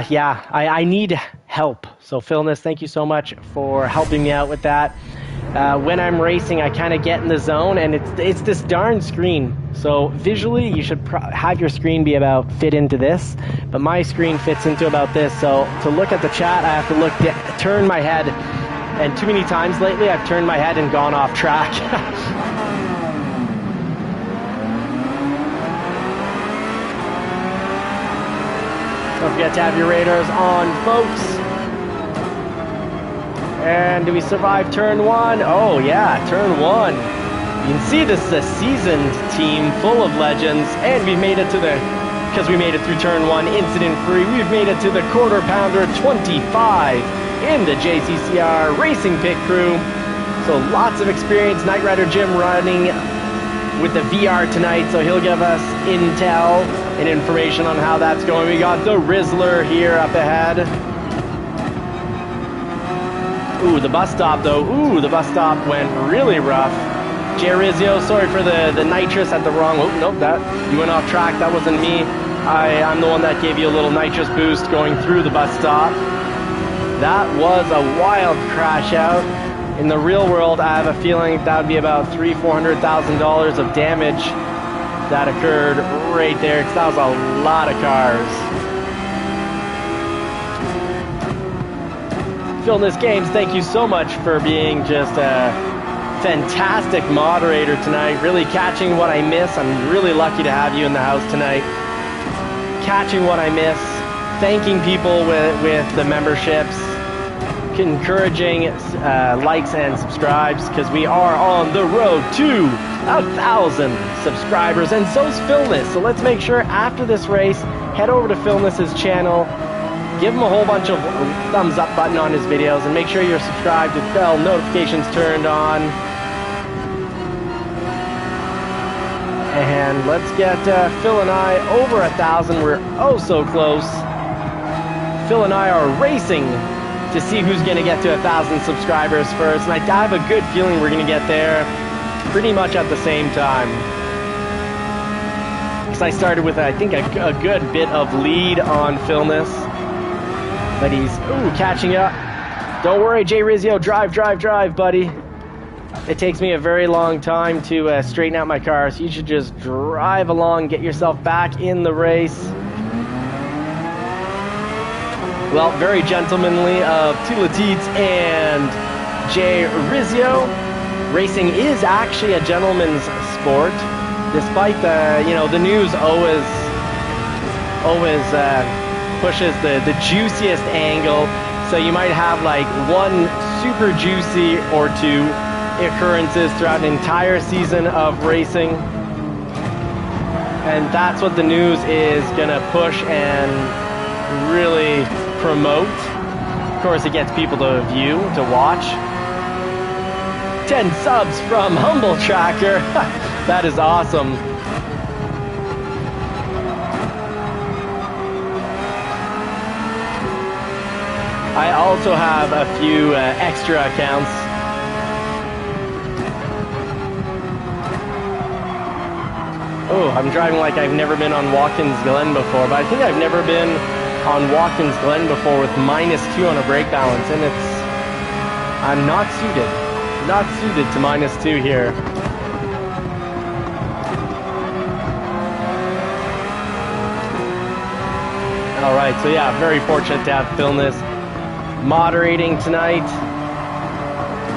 S1: Yeah, I need help. So Philness, thank you so much for helping me out with that. When I'm racing, I kind of get in the zone, and it's this darn screen. So visually, you should have your screen be fit into this, but my screen fits into about this. So to look at the chat, I have to turn my head, and too many times lately, I've turned my head and gone off track. Don't forget to have your radars on, folks. And do we survive turn 1? Oh yeah, turn 1. You can see this is a seasoned team full of legends, and we made it because we made it through turn 1 incident-free, we've made it to the quarter pounder 25 in the JCCR Racing Pit Crew. So lots of experience. Knight Rider Jim running with the VR tonight, so he'll give us intel and information on how that's going. We got the Rizzler here up ahead. Ooh, the bus stop though. Ooh, the bus stop went really rough. Jay Rizzio, sorry for the nitrous at the wrong. Oh, nope, you went off track. That wasn't me. I'm the one that gave you a little nitrous boost going through the bus stop. That was a wild crash out. In the real world, I have a feeling that would be about $300,000 of damage that occurred right there, because that was a lot of cars. Philness Games, thank you so much for being just a fantastic moderator tonight, really catching what I miss. I'm really lucky to have you in the house tonight. Catching what I miss, thanking people with the memberships, encouraging likes and subscribes, because we are on the road to 1,000 subscribers, and so's Philness. So let's make sure after this race, head over to Philness's channel, give him a whole bunch of thumbs up button on his videos, and make sure you're subscribed with bell notifications turned on. And let's get Phil and I over 1,000. We're oh so close. Phil and I are racing to see who's going to get to 1,000 subscribers first, and I have a good feeling we're going to get there pretty much at the same time. Because I started with, I think, a good bit of lead on Philness, but he's catching up. Don't worry, Jay Rizzio, drive, buddy. It takes me a very long time to straighten out my car, so you should just drive along, get yourself back in the race. Well, very gentlemanly of Tula Teets and Jay Rizzio. Racing is actually a gentleman's sport, despite the news always pushes the juiciest angle. So you might have like one super juicy or two occurrences throughout an entire season of racing, and that's what the news is gonna push and really promote. Of course, it gets people to view, to watch. 10 subs from Humble Tracker. That is awesome. I also have a few extra accounts. Oh, I'm driving like I've never been on Watkins Glen before, but I think I've never been on Watkins Glen before with -2 on a brake balance, and I'm not suited to -2 here. All right, so yeah, very fortunate to have Philness moderating tonight.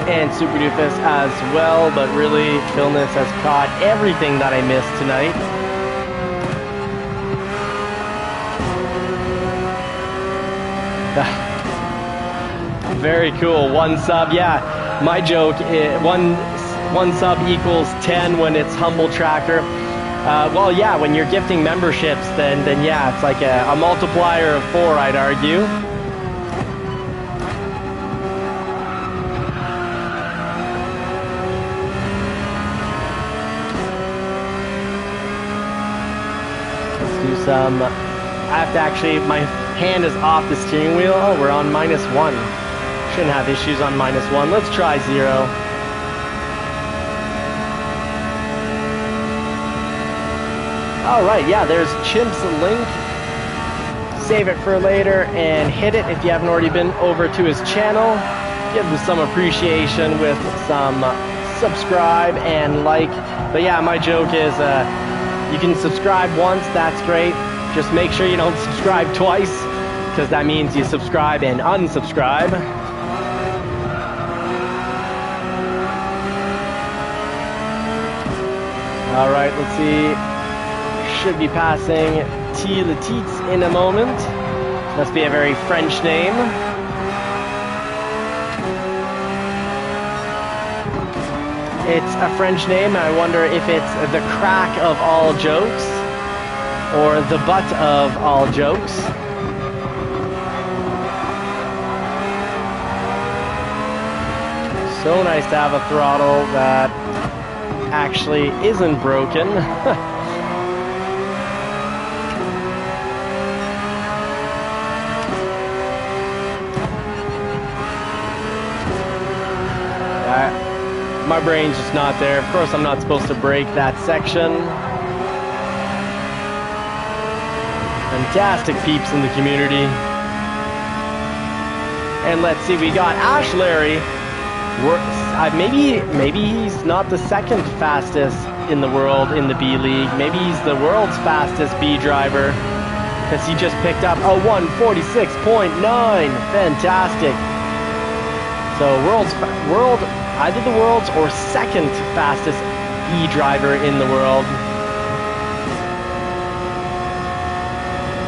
S1: And Super Doofus as well, but really, Philness has caught everything that I missed tonight. Very cool. 1 sub, yeah. My joke, one sub equals 10 when it's Humble Tracker. Well, yeah, when you're gifting memberships, then yeah, it's like a multiplier of 4, I'd argue. I have to actually, my hand is off the steering wheel. Oh, we're on -1. Shouldn't have issues on -1. Let's try 0. All right, yeah, there's Chimp's link. Save it for later and hit it if you haven't already been over to his channel. Give him some appreciation with some subscribe and like. But yeah, my joke is, you can subscribe once, that's great. Just make sure you don't subscribe twice, because that means you subscribe and unsubscribe. All right, let's see. Should be passing T. Letitz in a moment. Must be a very French name. It's a French name. I wonder if it's the crack of all jokes or the butt of all jokes. So nice to have a throttle that actually isn't broken. My brain's just not there. Of course, I'm not supposed to break that section. Fantastic peeps in the community. And let's see, we got Ash Larry. Maybe he's not the second fastest in the world in the B League. Maybe he's the world's fastest B driver, because he just picked up a 1:46.9. Fantastic. So either the world's or second fastest B driver in the world.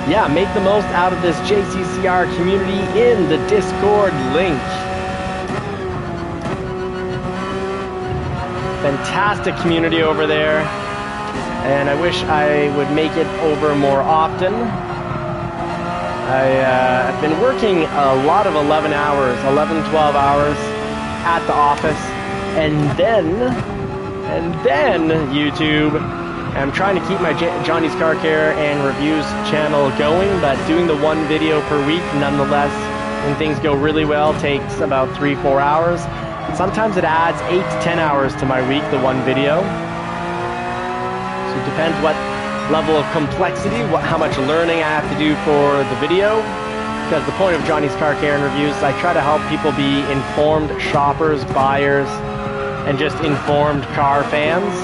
S1: Yeah, make the most out of this JCCR community in the Discord link. Fantastic community over there, and I wish I would make it over more often. I've been working a lot of 11 hours, 11, 12 hours at the office, and then YouTube. I'm trying to keep my Johnny's Car Care and Reviews channel going, but doing the 1 video per week, nonetheless, when things go really well, takes about 3-4 hours. Sometimes it adds 8 to 10 hours to my week, the 1 video. So it depends what level of complexity, how much learning I have to do for the video. Because the point of Johnny's Car Care and Reviews is I try to help people be informed shoppers, buyers, and just informed car fans.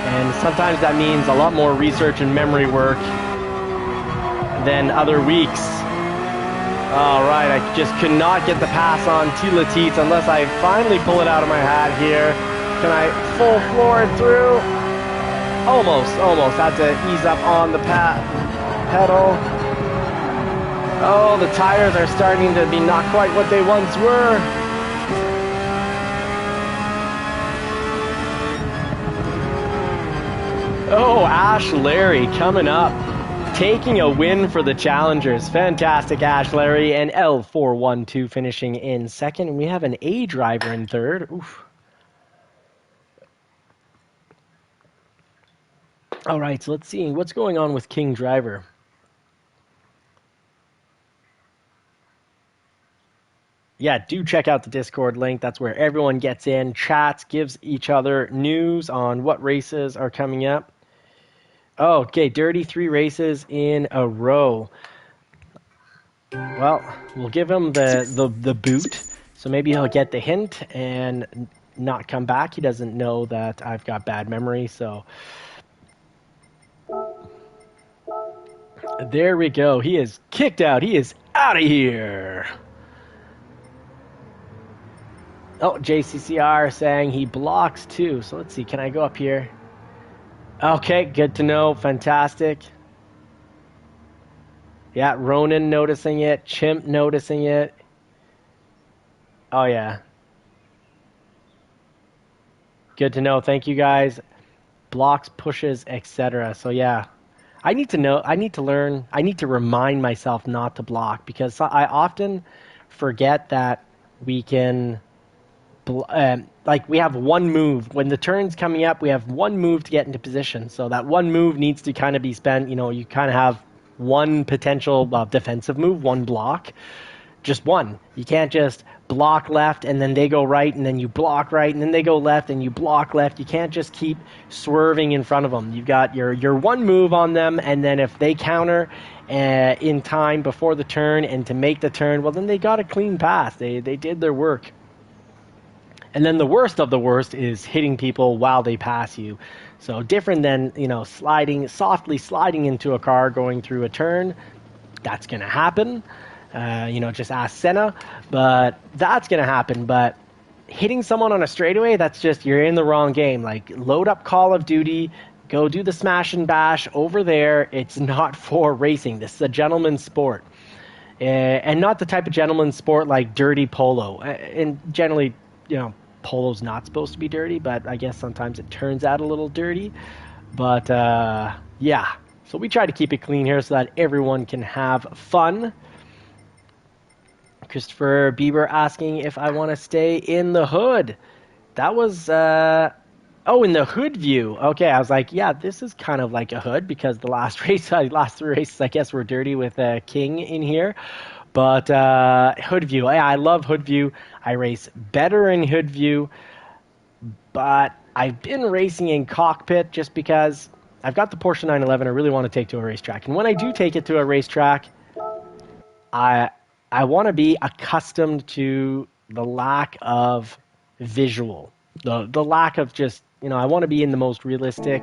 S1: And sometimes that means a lot more research and memory work than other weeks. Alright, I just could not get the pass on Tila Teats unless I finally pull it out of my hat here. Can I full floor it through? Almost. Had to ease up on the pedal. Oh, the tires are starting to be not quite what they once were. Oh, Ash Larry coming up. Taking a win for the challengers. Fantastic, Ash Larry. And L412 finishing in second. And we have an A driver in third. Oof. All right, so let's see. What's going on with King Driver? Yeah, do check out the Discord link. That's where everyone gets in, chats, gives each other news on what races are coming up. Oh, okay, dirty 3 races in a row. Well, we'll give him the boot, so maybe he'll get the hint and not come back. He doesn't know that I've got bad memory, so... There we go. He is kicked out. He is out of here. Oh, JCCR saying he blocks too. So let's see. Can I go up here? Okay, good to know. Fantastic. Yeah, Ronan noticing it. Chimp noticing it. Oh, yeah. Good to know. Thank you guys. Blocks, pushes, etc. So, yeah. I need to know. I need to learn. I need to remind myself not to block because I often forget that we can like we have one move when the turn's coming up. We have one move to get into position, so that one move needs to kind of be spent. You kind of have one potential defensive move, one block, just one. You can't just block left and then they go right and then you block right and then they go left and you block left. You can't just keep swerving in front of them. You've got your one move on them, and then if they counter in time before the turn and to make the turn, well, then they got a clean pass. They did their work. And then the worst of the worst is hitting people while they pass you. So different than, softly sliding into a car going through a turn. That's going to happen. Just ask Senna. But that's going to happen. But hitting someone on a straightaway, that's just, you're in the wrong game. Like, load up Call of Duty, go do the smash and bash over there. It's not for racing. This is a gentleman's sport. And not the type of gentleman's sport like dirty polo. And generally, polo's not supposed to be dirty, but I guess sometimes it turns out a little dirty. But yeah, so we try to keep it clean here so that everyone can have fun. Christopher Bieber asking if I want to stay in the hood. That was in the hood view. Okay, I was like, yeah, this is kind of like a hood because the last three races, I guess, were dirty with King in here. But hood view, yeah, I love hood view. I race better in hood view, but I've been racing in cockpit just because I've got the Porsche 911 I really want to take to a racetrack. And when I do take it to a racetrack, I want to be accustomed to the lack of visual, the lack of just, I want to be in the most realistic.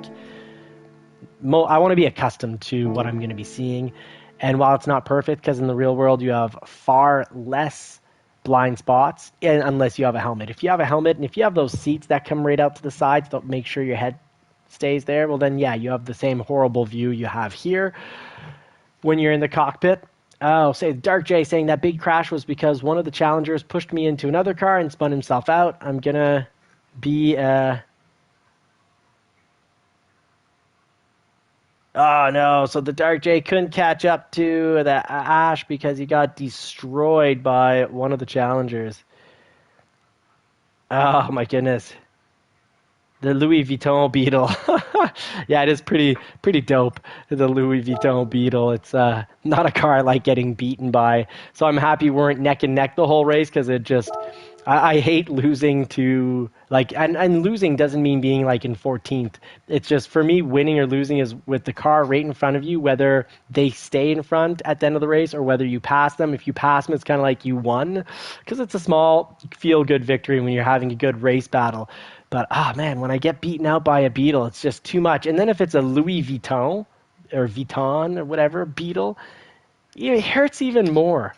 S1: I want to be accustomed to what I'm going to be seeing. And while it's not perfect, because in the real world you have far less blind spots, unless you have a helmet. If you have a helmet and if you have those seats that come right out to the sides to make sure your head stays there, well then, yeah, you have the same horrible view you have here when you're in the cockpit. Oh, say Dark J saying that big crash was because one of the challengers pushed me into another car and spun himself out. I'm going to be... Oh no, so the Dark J couldn't catch up to the Ash because he got destroyed by one of the challengers. Oh my goodness. The Louis Vuitton Beetle. Yeah, it is pretty dope, the Louis Vuitton Beetle. It's not a car I like getting beaten by. So I'm happy we weren't neck and neck the whole race because it just... I hate losing to, like, and losing doesn't mean being, like, in 14th. It's just, for me, winning or losing is with the car right in front of you, whether they stay in front at the end of the race or whether you pass them. If you pass them, it's kind of like you won, because it's a small, feel-good victory when you're having a good race battle. But, man, when I get beaten out by a Beetle, it's just too much. And then if it's a Louis Vuitton, or Vuitton, or whatever, Beetle, it hurts even more.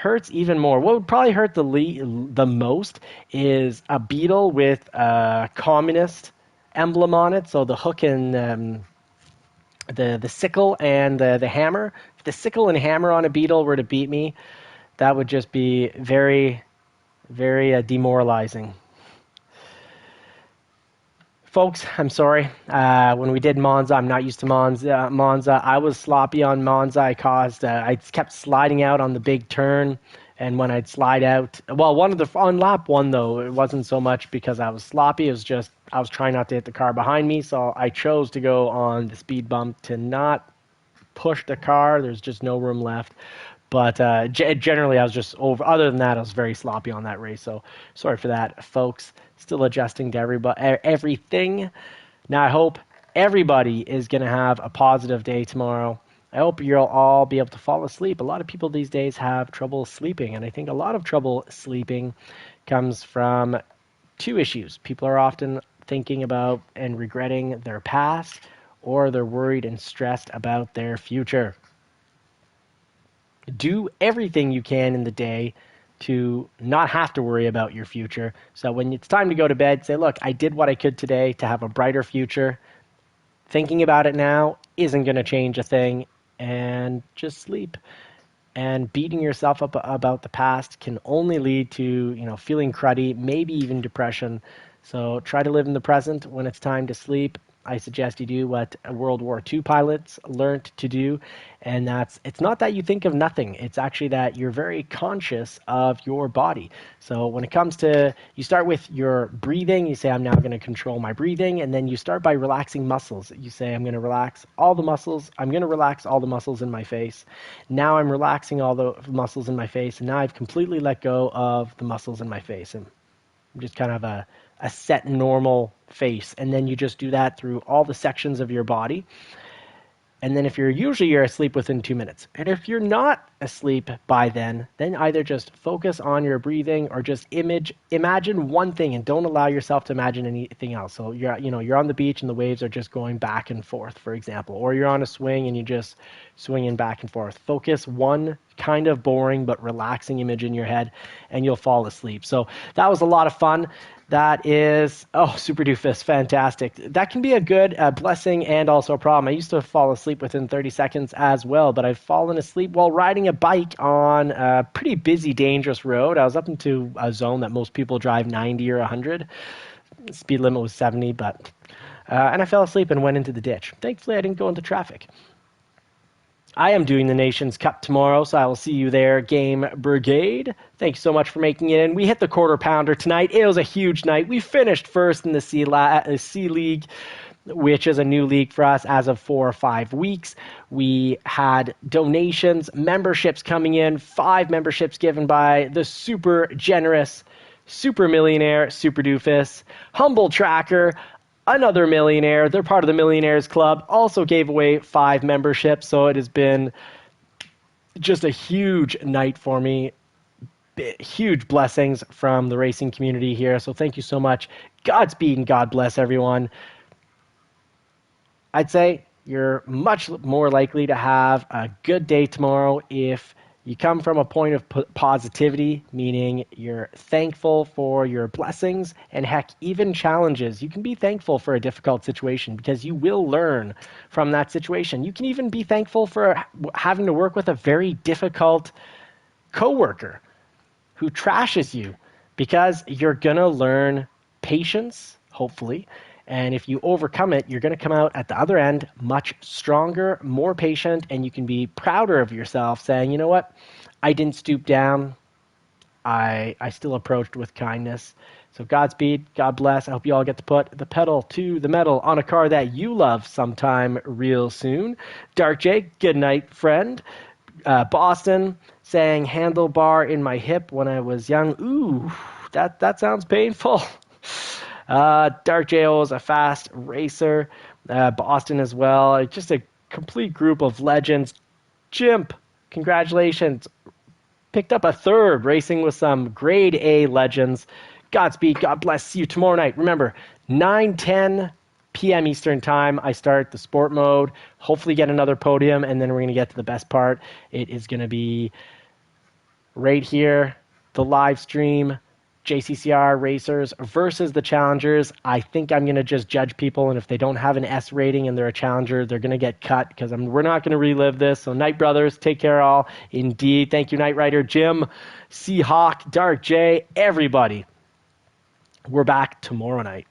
S1: What would probably hurt the most is a Beetle with a communist emblem on it. So the hook and the sickle and the hammer. If the sickle and hammer on a Beetle were to beat me, that would just be very, very demoralizing. Folks, I'm sorry. When we did Monza, I'm not used to Monza. I was sloppy on Monza. I kept sliding out on the big turn, and when I'd slide out, well, on lap one though, it wasn't so much because I was sloppy. It was just I was trying not to hit the car behind me, so I chose to go on the speed bump to not push the car. There's just no room left. But generally, I was just over. Other than that, I was very sloppy on that race. So sorry for that, folks. Still adjusting to everything. Now, I hope everybody is going to have a positive day tomorrow. I hope you'll all be able to fall asleep. A lot of people these days have trouble sleeping, and I think a lot of trouble sleeping comes from two issues. People are often thinking about and regretting their past, or they're worried and stressed about their future. Do everything you can in the day to not have to worry about your future. So when it's time to go to bed, say, look, I did what I could today to have a brighter future. Thinking about it now isn't going to change a thing, and just sleep. And beating yourself up about the past can only lead to, feeling cruddy, maybe even depression. So try to live in the present when it's time to sleep. I suggest you do what World War II pilots learned to do, and it's not that you think of nothing. It's actually that you're very conscious of your body. So when it comes to, you start with your breathing, you say, I'm now going to control my breathing, and then you start by relaxing muscles. You say, I'm going to relax all the muscles. I'm going to relax all the muscles in my face. Now I'm relaxing all the muscles in my face, and now I've completely let go of the muscles in my face. And just kind of a set normal face, and then you just do that through all the sections of your body. And then if you're asleep within 2 minutes. And if you're not asleep by then either just focus on your breathing or just imagine one thing and don't allow yourself to imagine anything else. So you're on the beach and the waves are just going back and forth, for example, or you're on a swing and you just swinging back and forth. Focus one kind of boring but relaxing image in your head and you'll fall asleep. So that was a lot of fun. That is, Super Doofus, fantastic. That can be a good blessing and also a problem. I used to fall asleep within 30 seconds as well, but I've fallen asleep while riding a bike on a pretty busy, dangerous road. I was up into a zone that most people drive 90 or 100. The speed limit was 70, and I fell asleep and went into the ditch. Thankfully, I didn't go into traffic. I am doing the Nations Cup tomorrow, so I will see you there, Game Brigade. Thanks so much for making it in. We hit the quarter pounder tonight. It was a huge night. We finished first in the C League, which is a new league for us as of 4 or 5 weeks. We had donations, memberships coming in, 5 memberships given by the super generous, super millionaire, Super Doofus, Humble Tracker, another millionaire. They're part of the Millionaires Club. Also gave away 5 memberships, so it has been just a huge night for me. Huge blessings from the racing community here, so thank you so much. Godspeed and God bless everyone. I'd say you're much more likely to have a good day tomorrow if you come from a point of positivity, meaning you're thankful for your blessings and heck, even challenges. You can be thankful for a difficult situation because you will learn from that situation. You can even be thankful for having to work with a very difficult coworker who trashes you because you're going to learn patience, hopefully. And if you overcome it, you're going to come out at the other end much stronger, more patient, and you can be prouder of yourself saying, you know what, I didn't stoop down. I still approached with kindness. So Godspeed, God bless. I hope you all get to put the pedal to the metal on a car that you love sometime real soon. Dark J, good night, friend. Boston saying handlebar in my hip when I was young. Ooh, that sounds painful. Dark J.O. is a fast racer. Boston as well. Just a complete group of legends. Jimp, congratulations. Picked up a 3rd, racing with some grade A legends. Godspeed, God bless. See you tomorrow night. Remember, 9:10 p.m. Eastern Time, I start the sport mode. Hopefully get another podium, and then we're going to get to the best part. It is going to be right here, the live stream. JCCR racers versus the challengers. I think I'm going to just judge people, and if they don't have an S rating and they're a challenger, they're going to get cut because we're not going to relive this. So Night Brothers, take care all. Indeed. Thank you, Night Rider, Jim, Seahawk, Dark J, everybody. We're back tomorrow night.